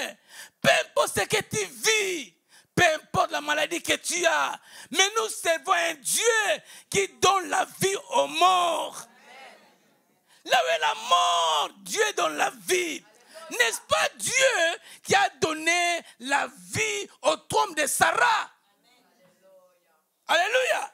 peu importe ce que tu vis, peu importe la maladie que tu as, mais nous servons un Dieu qui donne la vie aux morts. Là où est la mort, Dieu donne la vie. N'est-ce pas Dieu qui a donné la vie au trône de Sarah? Alléluia.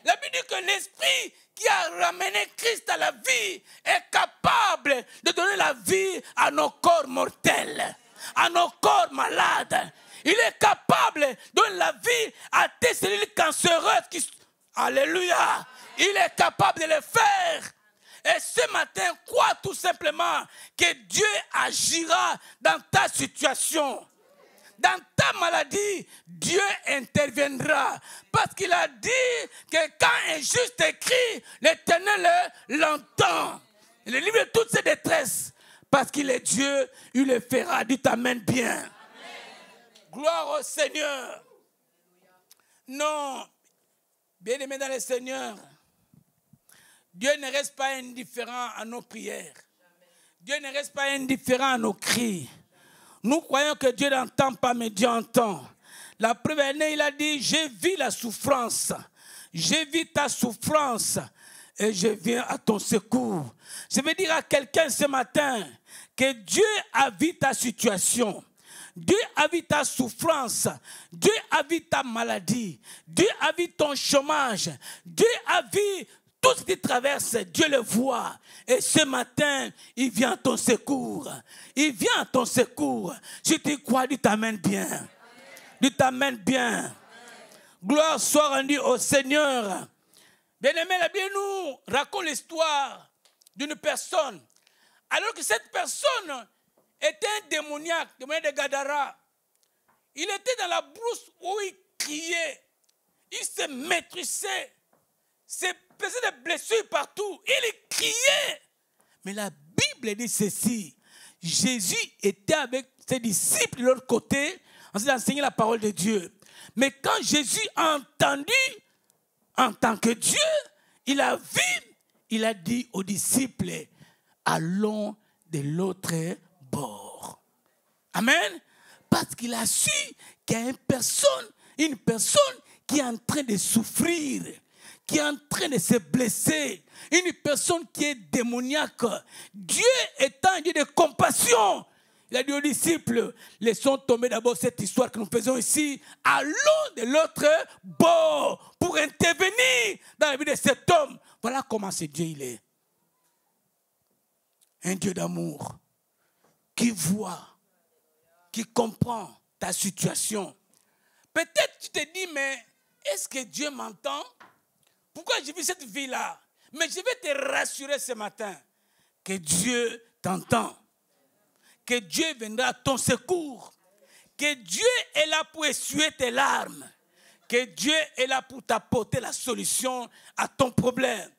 La Bible dit que l'Esprit qui a ramené Christ à la vie est capable de donner la vie à nos corps mortels, à nos corps malades. Il est capable de donner la vie à tes cellules cancéreuses. Alléluia. Il est capable de le faire. Et ce matin, crois tout simplement que Dieu agira dans ta situation. Dans ta maladie, Dieu interviendra. Parce qu'il a dit que quand un juste crie, l'Éternel l'entend. Il est libre de toutes ses détresses. Parce qu'il est Dieu, il le fera. Dieu t'amène bien. Amen. Gloire au Seigneur. Non, bien-aimé dans le Seigneur, Dieu ne reste pas indifférent à nos prières. Dieu ne reste pas indifférent à nos cris. Nous croyons que Dieu n'entend pas, mais Dieu entend. La première année, il a dit, j'ai vu la souffrance. J'ai vu ta souffrance et je viens à ton secours. Je veux dire à quelqu'un ce matin que Dieu a vu ta situation. Dieu a vu ta souffrance. Dieu a vu ta maladie. Dieu a vu ton chômage. Dieu a vu tout ce qui traverse, Dieu le voit. Et ce matin, il vient à ton secours. Il vient à ton secours. Si tu crois, Dieu t'amène bien. Dieu t'amène bien. Gloire soit rendue au Seigneur. Bien-aimé, la Bible nous raconte l'histoire d'une personne. Alors que cette personne était un démoniaque de Gadara. Il était dans la brousse où il criait. Il se maîtrisait. Se faisait des blessures partout. Il criait. Mais la Bible dit ceci. Jésus était avec ses disciples de l'autre côté en train d'enseigner la parole de Dieu. Mais quand Jésus a entendu en tant que Dieu, il a vu, il a dit aux disciples, allons de l'autre bord. Amen. Parce qu'il a su qu'il y a une personne qui est en train de souffrir, qui est en train de se blesser, une personne qui est démoniaque. Dieu étant un Dieu de compassion, il a dit aux disciples, laissons tomber d'abord cette histoire que nous faisons ici, allons de l'autre bord pour intervenir dans la vie de cet homme. Voilà comment ce Dieu il est. Un Dieu d'amour qui voit, qui comprend ta situation. Peut-être tu te dis, mais est-ce que Dieu m'entend? Pourquoi j'ai vu cette vie-là? Mais je vais te rassurer ce matin que Dieu t'entend. Que Dieu viendra à ton secours. Que Dieu est là pour essuyer tes larmes. Que Dieu est là pour t'apporter la solution à ton problème.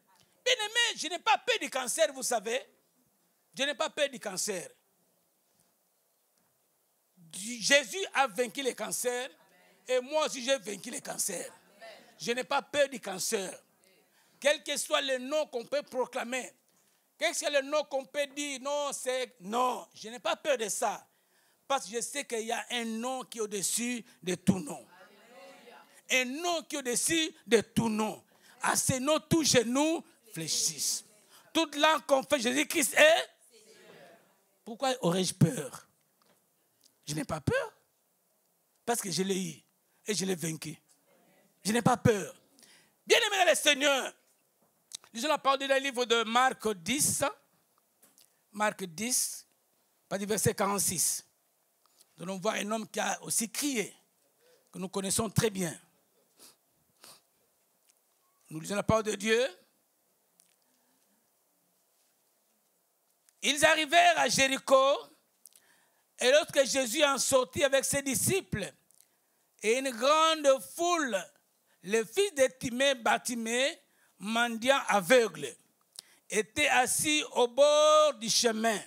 Bien-aimé, je n'ai pas peur du cancer, vous savez. Je n'ai pas peur du cancer. Jésus a vaincu le cancer. Et moi aussi, j'ai vaincu le cancer. Je n'ai pas peur du cancer. Quel que soit le nom qu'on peut proclamer. Quel que soit le nom qu'on peut dire, non, non, je n'ai pas peur de ça. Parce que je sais qu'il y a un nom qui est au-dessus de tout nom. Un nom qui est au-dessus de tout nom. À ce nom, tous genoux fléchissent. Toute langue confesse Jésus-Christ est. Pourquoi aurais-je peur? Je n'ai pas peur. Parce que je l'ai eu et je l'ai vaincu. Je n'ai pas peur. Bien-aimés dans le Seigneur, lisons la parole dans le livre de Marc 10. Marc 10, pas du verset 46. Nous allons voir un homme qui a aussi crié, que nous connaissons très bien. Nous lisons la parole de Dieu. Ils arrivèrent à Jéricho, et lorsque Jésus en sortit avec ses disciples, et une grande foule, le fils de Timée, Bartimée, mendiant aveugle, était assis au bord du chemin.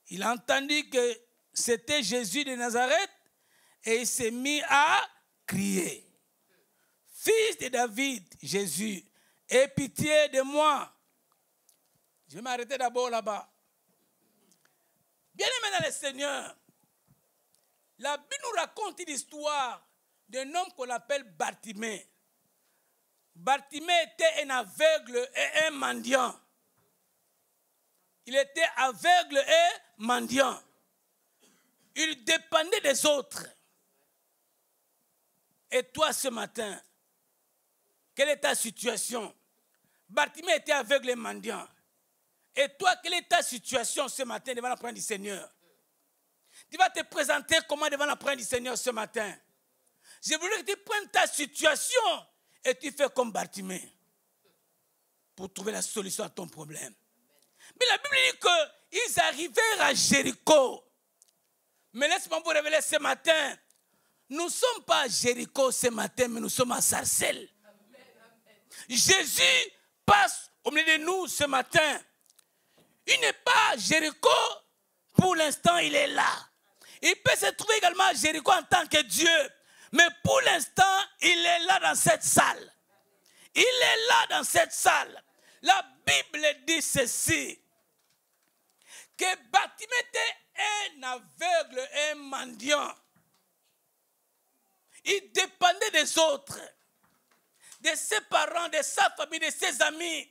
Il entendit que c'était Jésus de Nazareth et il s'est mis à crier. « Fils de David, Jésus, aie pitié de moi. » Je vais m'arrêter d'abord là-bas. Bien-aimés dans le Seigneur, la Bible nous raconte une histoire d'un homme qu'on appelle Bartimée. Bartimée était un aveugle et un mendiant. Il était aveugle et mendiant. Il dépendait des autres. Et toi ce matin, quelle est ta situation? Bartimée était aveugle et mendiant. Et toi, quelle est ta situation ce matin devant la présence du Seigneur? Tu vas te présenter comment devant la présence du Seigneur ce matin? Je voudrais que tu prennes ta situation et tu fais comme Bartimée pour trouver la solution à ton problème. Mais la Bible dit qu'ils arrivèrent à Jéricho. Mais laisse-moi vous révéler ce matin, nous ne sommes pas à Jéricho ce matin, mais nous sommes à Sarcelles. Jésus passe au milieu de nous ce matin. Il n'est pas à Jéricho, pour l'instant il est là. Il peut se trouver également à Jéricho en tant que Dieu. Mais pour l'instant, il est là dans cette salle. Il est là dans cette salle. La Bible dit ceci. Que Bartimée était un aveugle et un mendiant. Il dépendait des autres. De ses parents, de sa famille, de ses amis.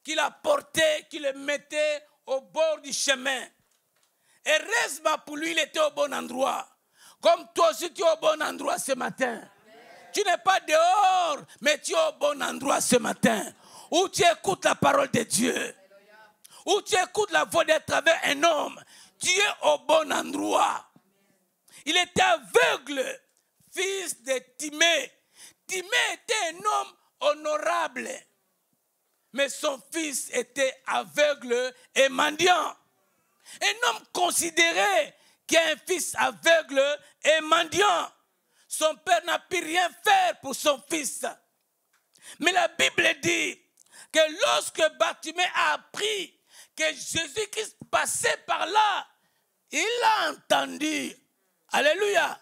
Qu'il a porté, qu'il le mettait au bord du chemin. Heureusement pour lui, il était au bon endroit. Comme toi aussi, tu es au bon endroit ce matin. Amen. Tu n'es pas dehors, mais tu es au bon endroit ce matin. Où tu écoutes la parole de Dieu. Alléluia. Où tu écoutes la voix de travers un homme. Tu es au bon endroit. Il était aveugle, fils de Timée. Timée était un homme honorable. Mais son fils était aveugle et mendiant. Un homme considéré qui a un fils aveugle et mendiant. Son père n'a pu rien faire pour son fils. Mais la Bible dit que lorsque Bartimée a appris que Jésus-Christ passait par là, il a entendu. Alléluia.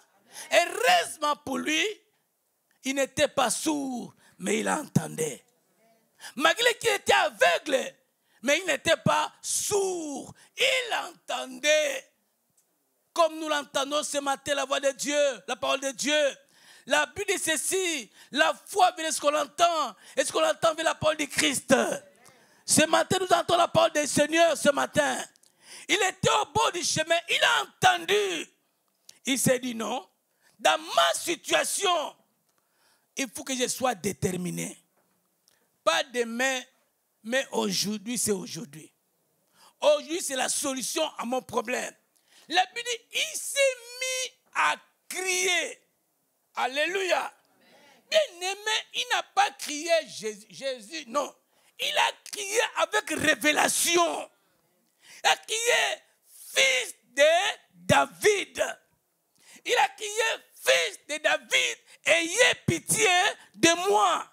Et heureusement pour lui, il n'était pas sourd, mais il entendait. Malgré qu'il était aveugle, mais il n'était pas sourd. Il entendait. Comme nous l'entendons ce matin, la voix de Dieu, la parole de Dieu. La Bible dit ceci, la foi vient de ce qu'on entend, et ce qu'on entend vient de la parole de Christ. Ce matin, nous entendons la parole du Seigneur ce matin. Il était au bord du chemin, il a entendu. Il s'est dit non, dans ma situation, il faut que je sois déterminé. Pas demain, mais aujourd'hui, c'est aujourd'hui. Aujourd'hui, c'est la solution à mon problème. La Bible dit, il s'est mis à crier. Alléluia. Bien-aimé, il n'a pas crié Jésus, non. Il a crié avec révélation. Il a crié fils de David. Il a crié fils de David, ayez pitié de moi.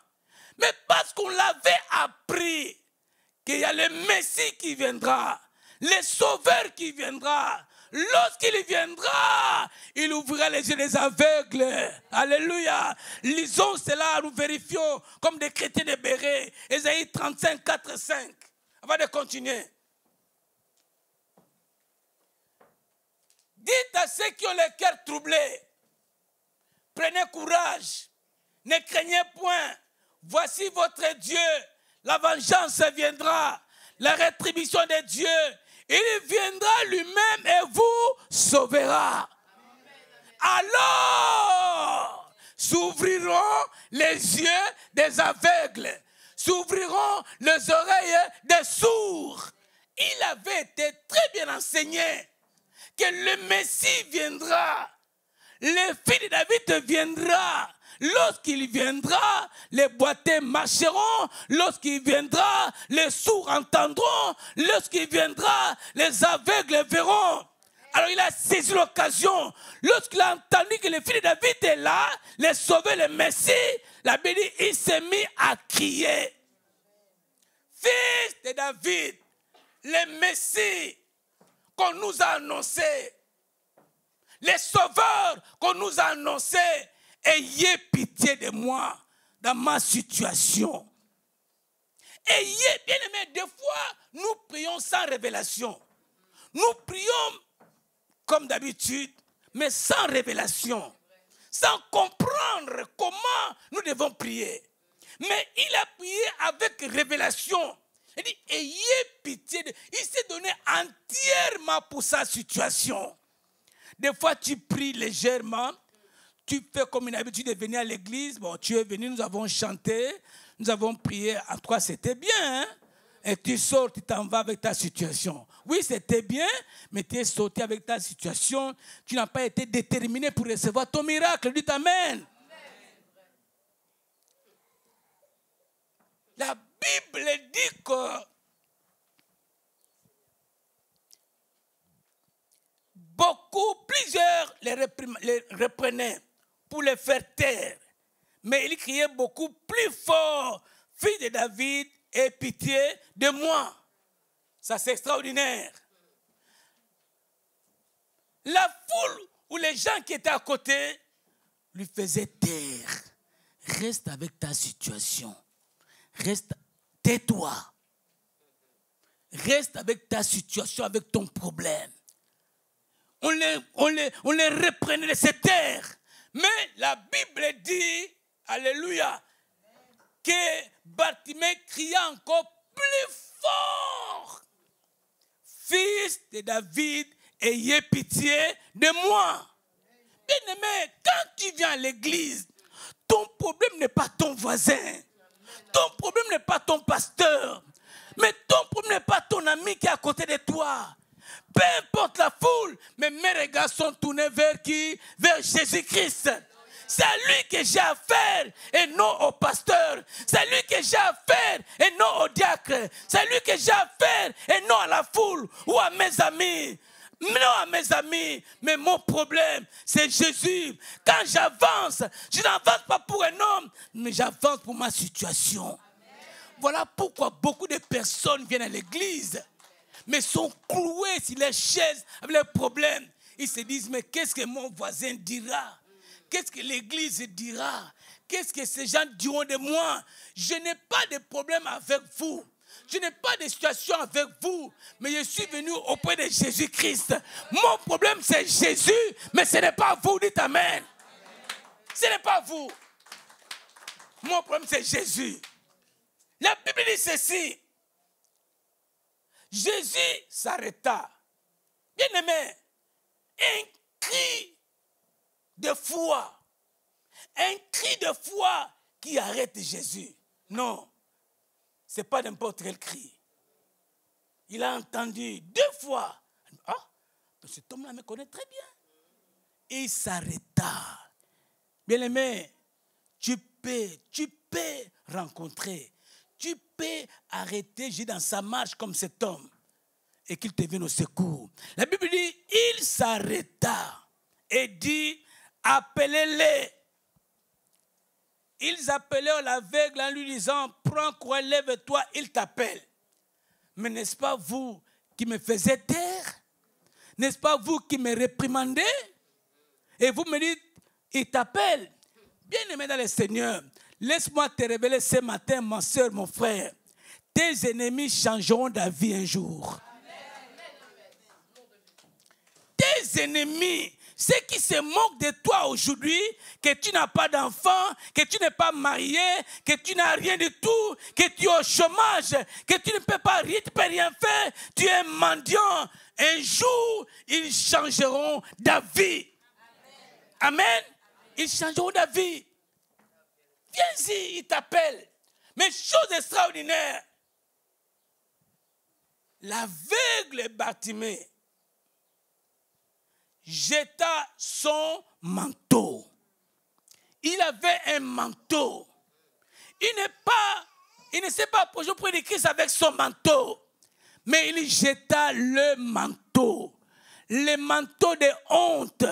Mais parce qu'on l'avait appris qu'il y a le Messie qui viendra, le Sauveur qui viendra. Lorsqu'il viendra, il ouvrira les yeux des aveugles. Alléluia. Lisons cela, nous vérifions comme des chrétiens de Béret. Ésaïe 35, 4, 5. Avant de continuer. Dites à ceux qui ont le cœur troublé, prenez courage, ne craignez point. Voici votre Dieu, la vengeance viendra, la rétribution de Dieu. Il viendra lui-même et vous sauvera. Alors, s'ouvriront les yeux des aveugles, s'ouvriront les oreilles des sourds. Il avait été très bien enseigné que le Messie viendra, le fils de David viendra. Lorsqu'il viendra, les boiteux marcheront. Lorsqu'il viendra, les sourds entendront. Lorsqu'il viendra, les aveugles verront. Alors il a saisi l'occasion. Lorsqu'il a entendu que le fils de David est là, les sauver, le Messie, la Bible dit, il s'est mis à crier. Fils de David, le Messie qu'on nous a annoncé, les sauveurs qu'on nous a annoncés, ayez pitié de moi dans ma situation. Ayez, bien aimé, des fois, nous prions sans révélation. Nous prions comme d'habitude, mais sans révélation. Sans comprendre comment nous devons prier. Mais il a prié avec révélation. Il dit, ayez pitié de... Il s'est donné entièrement pour sa situation. Des fois, tu pries légèrement. Tu fais comme une habitude de venir à l'église. Bon, tu es venu, nous avons chanté, nous avons prié. En tout cas, c'était bien. Hein? Et tu sors, tu t'en vas avec ta situation. Oui, c'était bien, mais tu es sorti avec ta situation. Tu n'as pas été déterminé pour recevoir ton miracle. Dis amen. La Bible dit que plusieurs les reprenaient pour les faire taire. Mais il criait beaucoup plus fort, fils de David, aie pitié de moi. Ça, c'est extraordinaire. La foule ou les gens qui étaient à côté lui faisaient taire. Reste avec ta situation. Reste, tais-toi. Reste avec ta situation, avec ton problème. On les reprenait de ces terres. Mais la Bible dit, alléluia, que Bartimée cria encore plus fort. Fils de David, ayez pitié de moi. Bien-aimé, quand tu viens à l'église, ton problème n'est pas ton voisin. Ton problème n'est pas ton pasteur. Mais ton problème n'est pas ton ami qui est à côté de toi. Peu importe la foule, mais mes regards sont tournés vers qui? Vers Jésus-Christ. C'est à lui que j'ai affaire et non au pasteur. C'est à lui que j'ai affaire et non au diacre. C'est à lui que j'ai affaire et non à la foule ou à mes amis. Non à mes amis, mais mon problème, c'est Jésus. Quand j'avance, je n'avance pas pour un homme, mais j'avance pour ma situation. Amen. Voilà pourquoi beaucoup de personnes viennent à l'église. mais sont cloués sur les chaises avec leurs problèmes. Ils se disent, mais qu'est-ce que mon voisin dira? Qu'est-ce que l'église dira? Qu'est-ce que ces gens diront de moi? Je n'ai pas de problème avec vous. Je n'ai pas de situation avec vous, mais je suis venu auprès de Jésus-Christ. Mon problème, c'est Jésus, mais ce n'est pas vous. Dites Amen. Ce n'est pas vous. Mon problème, c'est Jésus. La Bible dit ceci. Jésus s'arrêta. Bien-aimé, un cri de foi. Un cri de foi qui arrête Jésus. Non. Ce n'est pas n'importe quel cri. Il a entendu 2 fois. Ah, cet homme-là me connaît très bien. Et il s'arrêta. Bien-aimé, tu peux rencontrer, tu peux arrêter Jésus dans sa marche comme cet homme et qu'il te vienne au secours. La Bible dit, il s'arrêta et dit, appelez-les. Ils appelèrent l'aveugle en lui disant, prends courage, lève-toi, il t'appelle. Mais n'est-ce pas vous qui me faisiez taire? N'est-ce pas vous qui me réprimandez? Et vous me dites, il t'appelle. Bien-aimé dans le Seigneur, laisse-moi te révéler ce matin, ma soeur, mon frère. Tes ennemis changeront d'avis un jour. Tes ennemis, ceux qui se moquent de toi aujourd'hui, que tu n'as pas d'enfant, que tu n'es pas marié, que tu n'as rien du tout, que tu es au chômage, que tu ne peux pas rien, tu ne peux rien faire, tu es mendiant. Un jour, ils changeront d'avis. Amen. Ils changeront d'avis. Viens-y, il t'appelle. Mais chose extraordinaire, l'aveugle Bartimée jeta son manteau. Il avait un manteau. Il ne s'est pas approché auprès de Christ avec son manteau, mais il jeta le manteau de honte,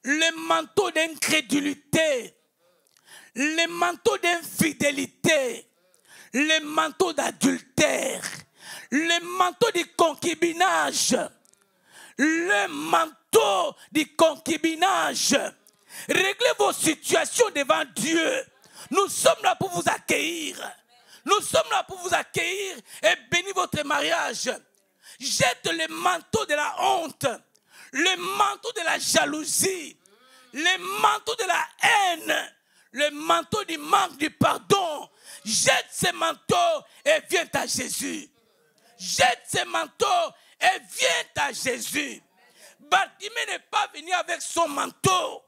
le manteau d'incrédulité, le manteau d'infidélité, le manteau d'adultère, le manteau du concubinage. Le manteau du concubinage. Réglez vos situations devant Dieu. Nous sommes là pour vous accueillir. Nous sommes là pour vous accueillir et bénir votre mariage. Jette le manteau de la honte, le manteau de la jalousie, le manteau de la haine, le manteau du manque du pardon. Jette ce manteau et viens à Jésus. Jette ce manteau et viens à Jésus. Bartimée n'est pas venu avec son manteau,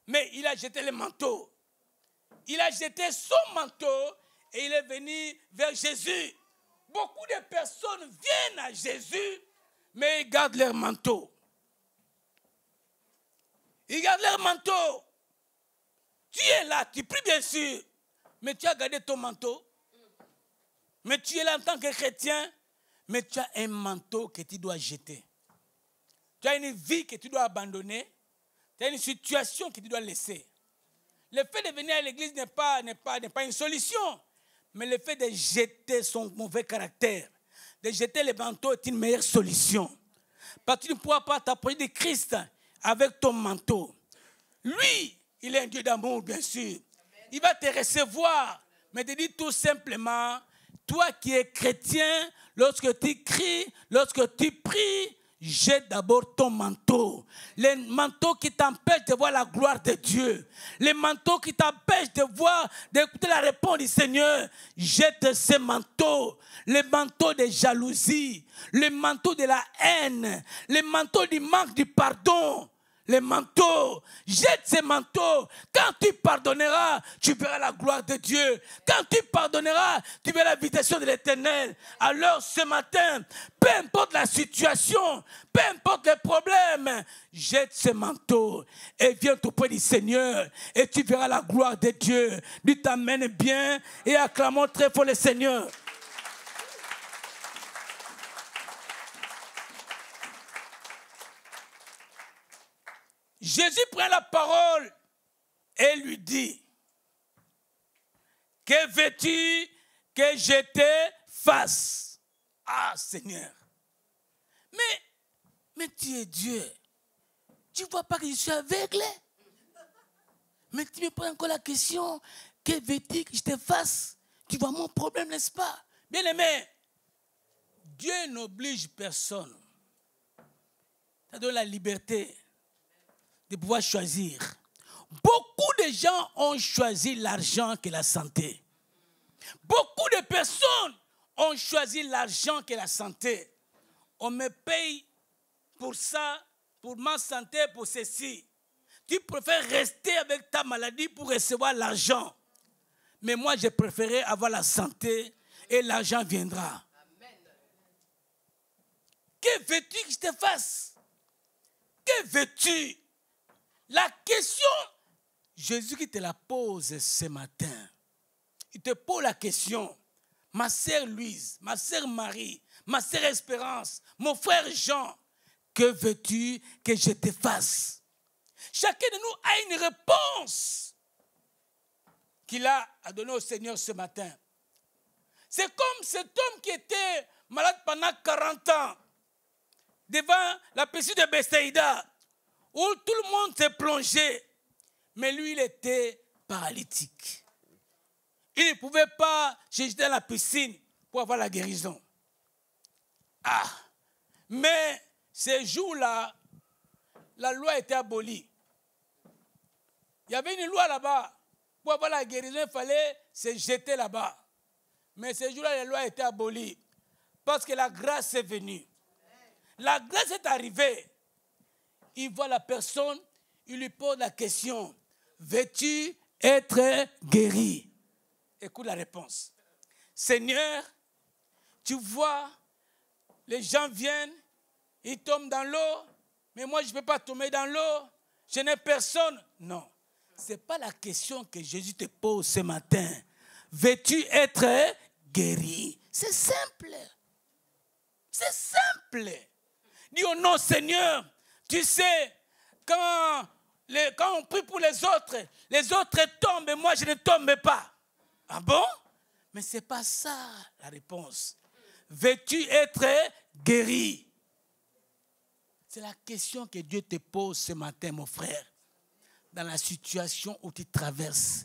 mais il a jeté le manteau. Il a jeté son manteau et il est venu vers Jésus. Beaucoup de personnes viennent à Jésus, mais ils gardent leur manteau. Ils gardent leur manteau. Tu es là, tu pries bien sûr, mais tu as gardé ton manteau. Mais tu es là en tant que chrétien, mais tu as un manteau que tu dois jeter. Tu as une vie que tu dois abandonner. Tu as une situation que tu dois laisser. Le fait de venir à l'église n'est pas une solution. Mais le fait de jeter son mauvais caractère, de jeter le manteau est une meilleure solution. Parce que tu ne pourras pas t'approcher de Christ avec ton manteau. Lui, il est un Dieu d'amour, bien sûr. Il va te recevoir. Mais te dit tout simplement, toi qui es chrétien, lorsque tu cries, lorsque tu pries, jette d'abord ton manteau. Le manteau qui t'empêche de voir la gloire de Dieu. Le manteau qui t'empêche d'écouter la réponse du Seigneur. Jette ce manteau. Le manteau de jalousie. Le manteau de la haine. Le manteau du manque du pardon. Les manteaux, jette ces manteaux. Quand tu pardonneras, tu verras la gloire de Dieu. Quand tu pardonneras, tu verras la visitation de l'Éternel. Alors ce matin, peu importe la situation, peu importe les problèmes, jette ces manteaux et viens auprès du Seigneur et tu verras la gloire de Dieu. Lui t'amène bien et acclamons très fort le Seigneur. Jésus prend la parole et lui dit, que veux-tu que je te fasse? Ah, Seigneur. Mais tu es Dieu. Tu ne vois pas que je suis aveugle? Mais tu me poses encore la question, que veux-tu que je te fasse? Tu vois mon problème, n'est-ce pas? Bien-aimé, Dieu n'oblige personne. Ça donne la liberté de pouvoir choisir. Beaucoup de gens ont choisi l'argent que la santé. Beaucoup de personnes ont choisi l'argent que la santé. On me paye pour ça, pour ma santé, pour ceci. Tu préfères rester avec ta maladie pour recevoir l'argent. Mais moi, je préférais avoir la santé et l'argent viendra. Amen. Que veux-tu que je te fasse? Que veux-tu? La question, Jésus qui te la pose ce matin. Il te pose la question. Ma sœur Louise, ma sœur Marie, ma sœur Espérance, mon frère Jean, que veux-tu que je te fasse? Chacun de nous a une réponse qu'il a à donner au Seigneur ce matin. C'est comme cet homme qui était malade pendant 40 ans devant la piscine de Bethsaïda où tout le monde s'est plongé. Mais lui, il était paralytique. Il ne pouvait pas se jeter dans la piscine pour avoir la guérison. Ah! Mais ces jours-là, la loi était abolie. Il y avait une loi là-bas. Pour avoir la guérison, il fallait se jeter là-bas. Mais ces jours-là, la loi était abolie. Parce que la grâce est venue. La grâce est arrivée. Il voit la personne, il lui pose la question. Veux-tu être guéri? Écoute la réponse. Seigneur, tu vois, les gens viennent, ils tombent dans l'eau, mais moi je ne peux pas tomber dans l'eau. Je n'ai personne. Non. Ce n'est pas la question que Jésus te pose ce matin. Veux-tu être guéri? C'est simple. C'est simple. Dis au nom, Seigneur, tu sais, quand on prie pour les autres tombent et moi je ne tombe pas. Ah bon? Mais ce n'est pas ça la réponse. Veux-tu être guéri? C'est la question que Dieu te pose ce matin, mon frère. Dans la situation où tu traverses,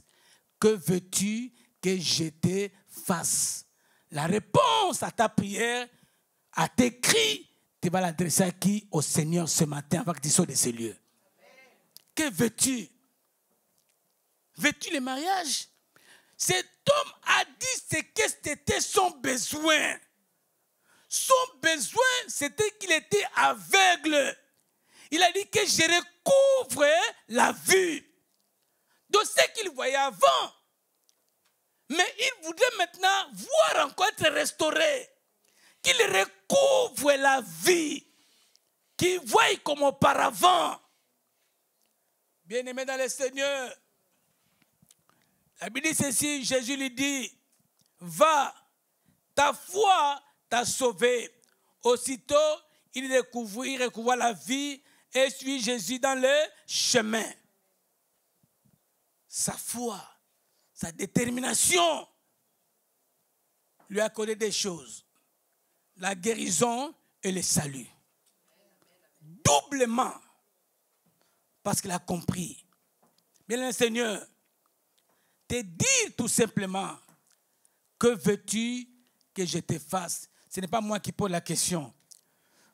que veux-tu que je te fasse? La réponse à ta prière, à tes cris, tu vas l'adresser à qui? Au Seigneur ce matin avant que tu sortes de ces lieux. Que veux-tu? Veux-tu le mariage? Cet homme a dit ce que c'était son besoin. Son besoin, c'était qu'il était aveugle. Il a dit que je recouvre la vue de ce qu'il voyait avant. Mais il voudrait maintenant voir encore être restauré. Qu'il recouvre la vie. Qu'il voie comme auparavant. Bien-aimé dans le Seigneur, la Bible dit ceci, Jésus lui dit, va, ta foi t'a sauvé. Aussitôt, il recouvre la vie et suit Jésus dans le chemin. Sa foi, sa détermination lui a accordé des choses. La guérison et le salut. Doublement. Parce qu'il a compris. Bien le Seigneur, te dire tout simplement, que veux-tu que je te fasse? Ce n'est pas moi qui pose la question.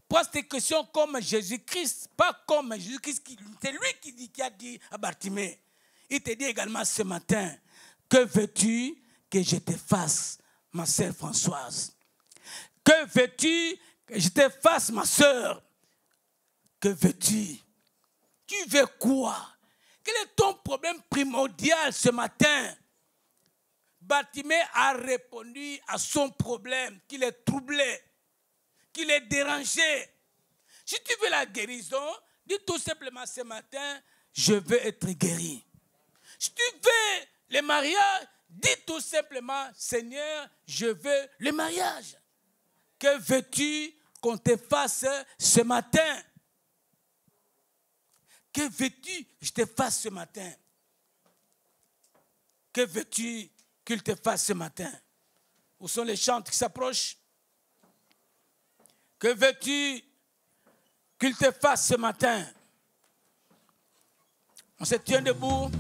Pose tes questions comme Jésus-Christ, pas comme Jésus-Christ. C'est lui qui a dit à Bartimée. Il te dit également ce matin, que veux-tu que je te fasse, ma sœur Françoise? Que veux-tu que je te fasse, ma sœur? Que veux-tu? Tu veux quoi? Quel est ton problème primordial ce matin? Bartimée a répondu à son problème, qu'il est troublé, qu'il est dérangé. Si tu veux la guérison, dis tout simplement ce matin, je veux être guéri. Si tu veux le mariage, dis tout simplement, Seigneur, je veux le mariage. Que veux-tu qu'on te fasse ce matin? Que veux-tu que je te fasse ce matin? Que veux-tu qu'il te fasse ce matin? Où sont les chants qui s'approchent? Que veux-tu qu'il te fasse ce matin? On se tient debout.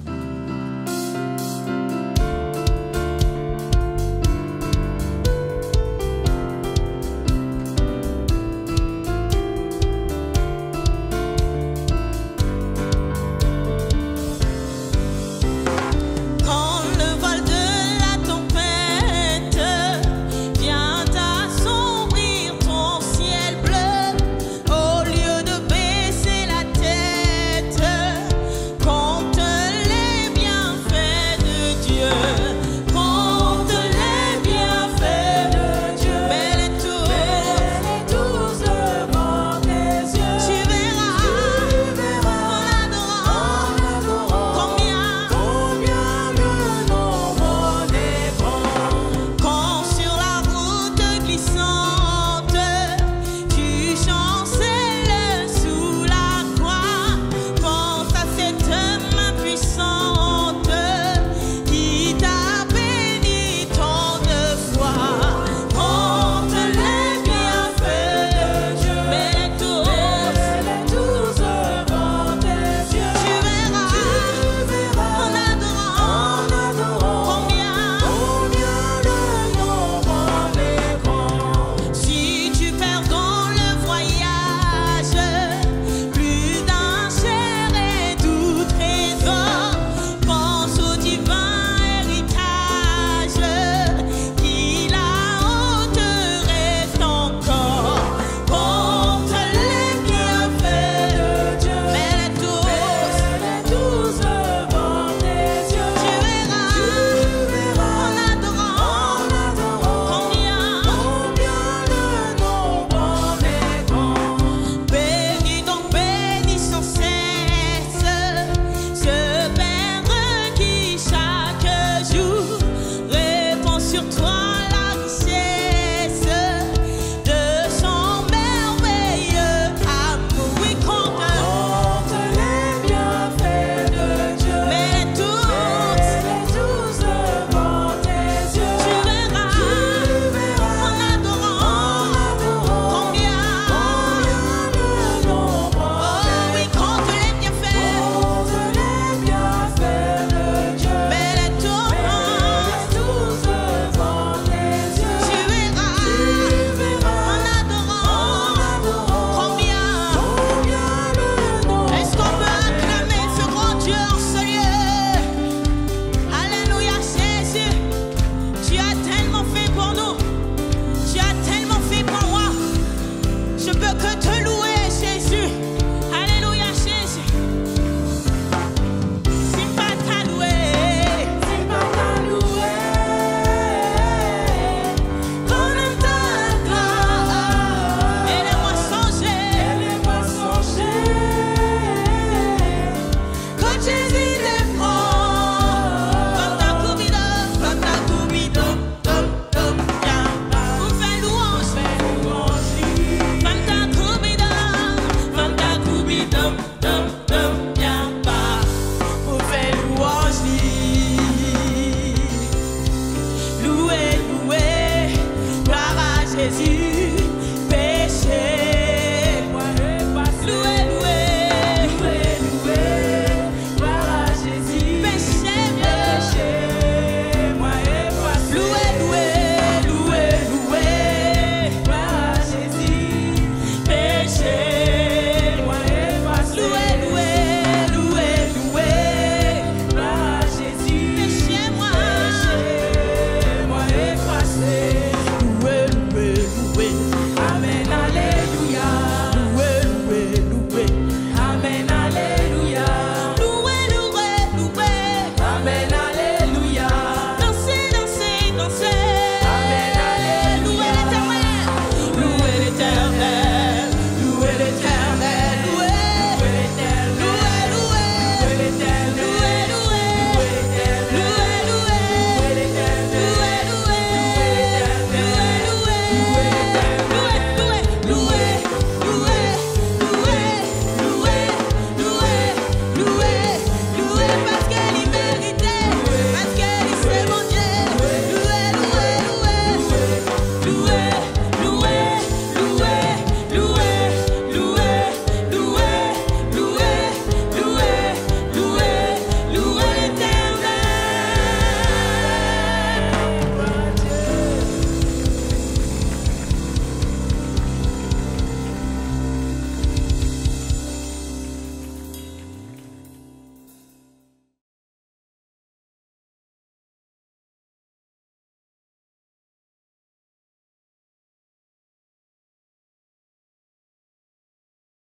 Jésus.